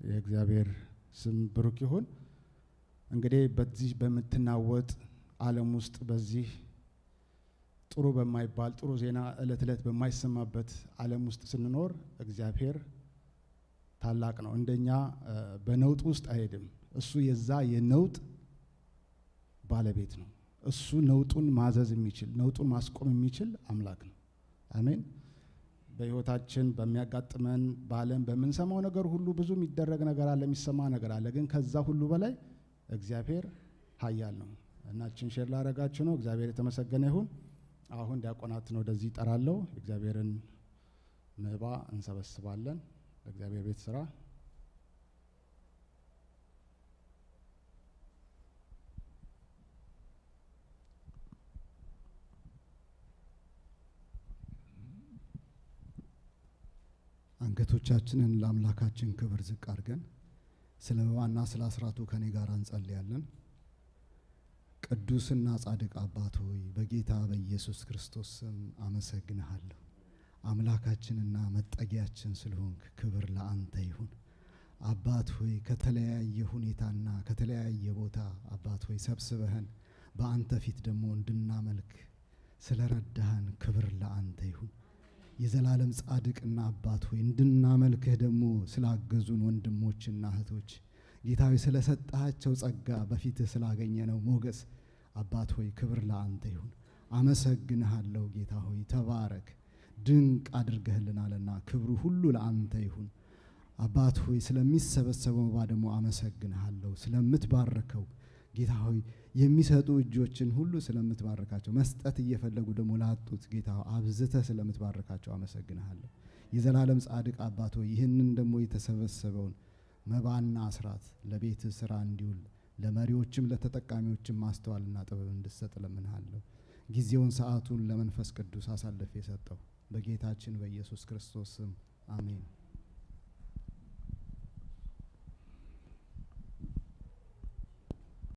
የእግዚአብሔር ስም ብሩክ ይሁን። እንግዲህ በዚህ በምትናወጥ ዓለም ውስጥ በዚህ ጥሩ በማይባል ጥሩ ዜና እለት እለት በማይሰማበት ዓለም ውስጥ ስንኖር እግዚአብሔር ታላቅ ነው። እንደኛ በነውጥ ውስጥ አይሄድም። እሱ የዛ የነውጥ ባለቤት ነው። እሱ ነውጡን ማዘዝ የሚችል ነውጡን ማስቆም የሚችል አምላክ ነው። አሜን። በሕይወታችን በሚያጋጥመን በዓለም በምንሰማው ነገር ሁሉ ብዙ የሚደረግ ነገር አለ፣ የሚሰማ ነገር አለ። ግን ከዛ ሁሉ በላይ እግዚአብሔር ኃያል ነው። እናችን ሼር ላረጋችሁ ነው። እግዚአብሔር የተመሰገነ ይሁን። አሁን ዲያቆናትን ወደዚህ እጠራለሁ። እግዚአብሔርን መባ እንሰበስባለን ለእግዚአብሔር ቤት ስራ። አንገቶቻችንን ለአምላካችን ክብር ዝቅ አድርገን ስለ መባና ስለ አስራቱ ከኔ ጋር እንጸልያለን። ቅዱስና ጻድቅ አባት ሆይ በጌታ በኢየሱስ ክርስቶስ ስም አመሰግንሃለሁ። አምላካችንና መጠጊያችን ስለሆንክ ክብር ለአንተ ይሁን። አባት ሆይ ከተለያየ ሁኔታና ከተለያየ ቦታ አባት ሆይ ሰብስበህን በአንተ ፊት ደግሞ እንድናመልክ ስለረዳህን ክብር ለአንተ ይሁን። የዘላለም ጻድቅና አባት ሆይ እንድናመልክህ ደግሞ ስላገዙን ወንድሞችና እህቶች ጌታዊ ስለሰጣቸው ጸጋ በፊትህ ስላገኘነው ሞገስ አባት ሆይ ክብር ለአንተ ይሁን። አመሰግንሃለሁ ጌታ ሆይ ተባረክ። ድንቅ አድርገህልናልና ክብሩ ሁሉ ለአንተ ይሁን። አባት ሆይ ስለሚሰበሰበው መባ ደግሞ አመሰግንሃለሁ። ስለምትባርከው ጌታ ሆይ የሚሰጡ እጆችን ሁሉ ስለምትባርካቸው፣ መስጠት እየፈለጉ ደግሞ ላጡት ጌታ አብዝተህ ስለምትባርካቸው አመሰግንሃለሁ። የዘላለም ጻድቅ አባት ሆይ ይህንን ደግሞ የተሰበሰበውን መባና አስራት ለቤት ስራ እንዲውል ለመሪዎችም ለተጠቃሚዎችም ማስተዋልና ጥበብ እንድሰጥ ለምንሃለሁ። ጊዜውን ሰዓቱን ለመንፈስ ቅዱስ አሳልፌ የሰጠው በጌታችን በኢየሱስ ክርስቶስ ስም አሜን።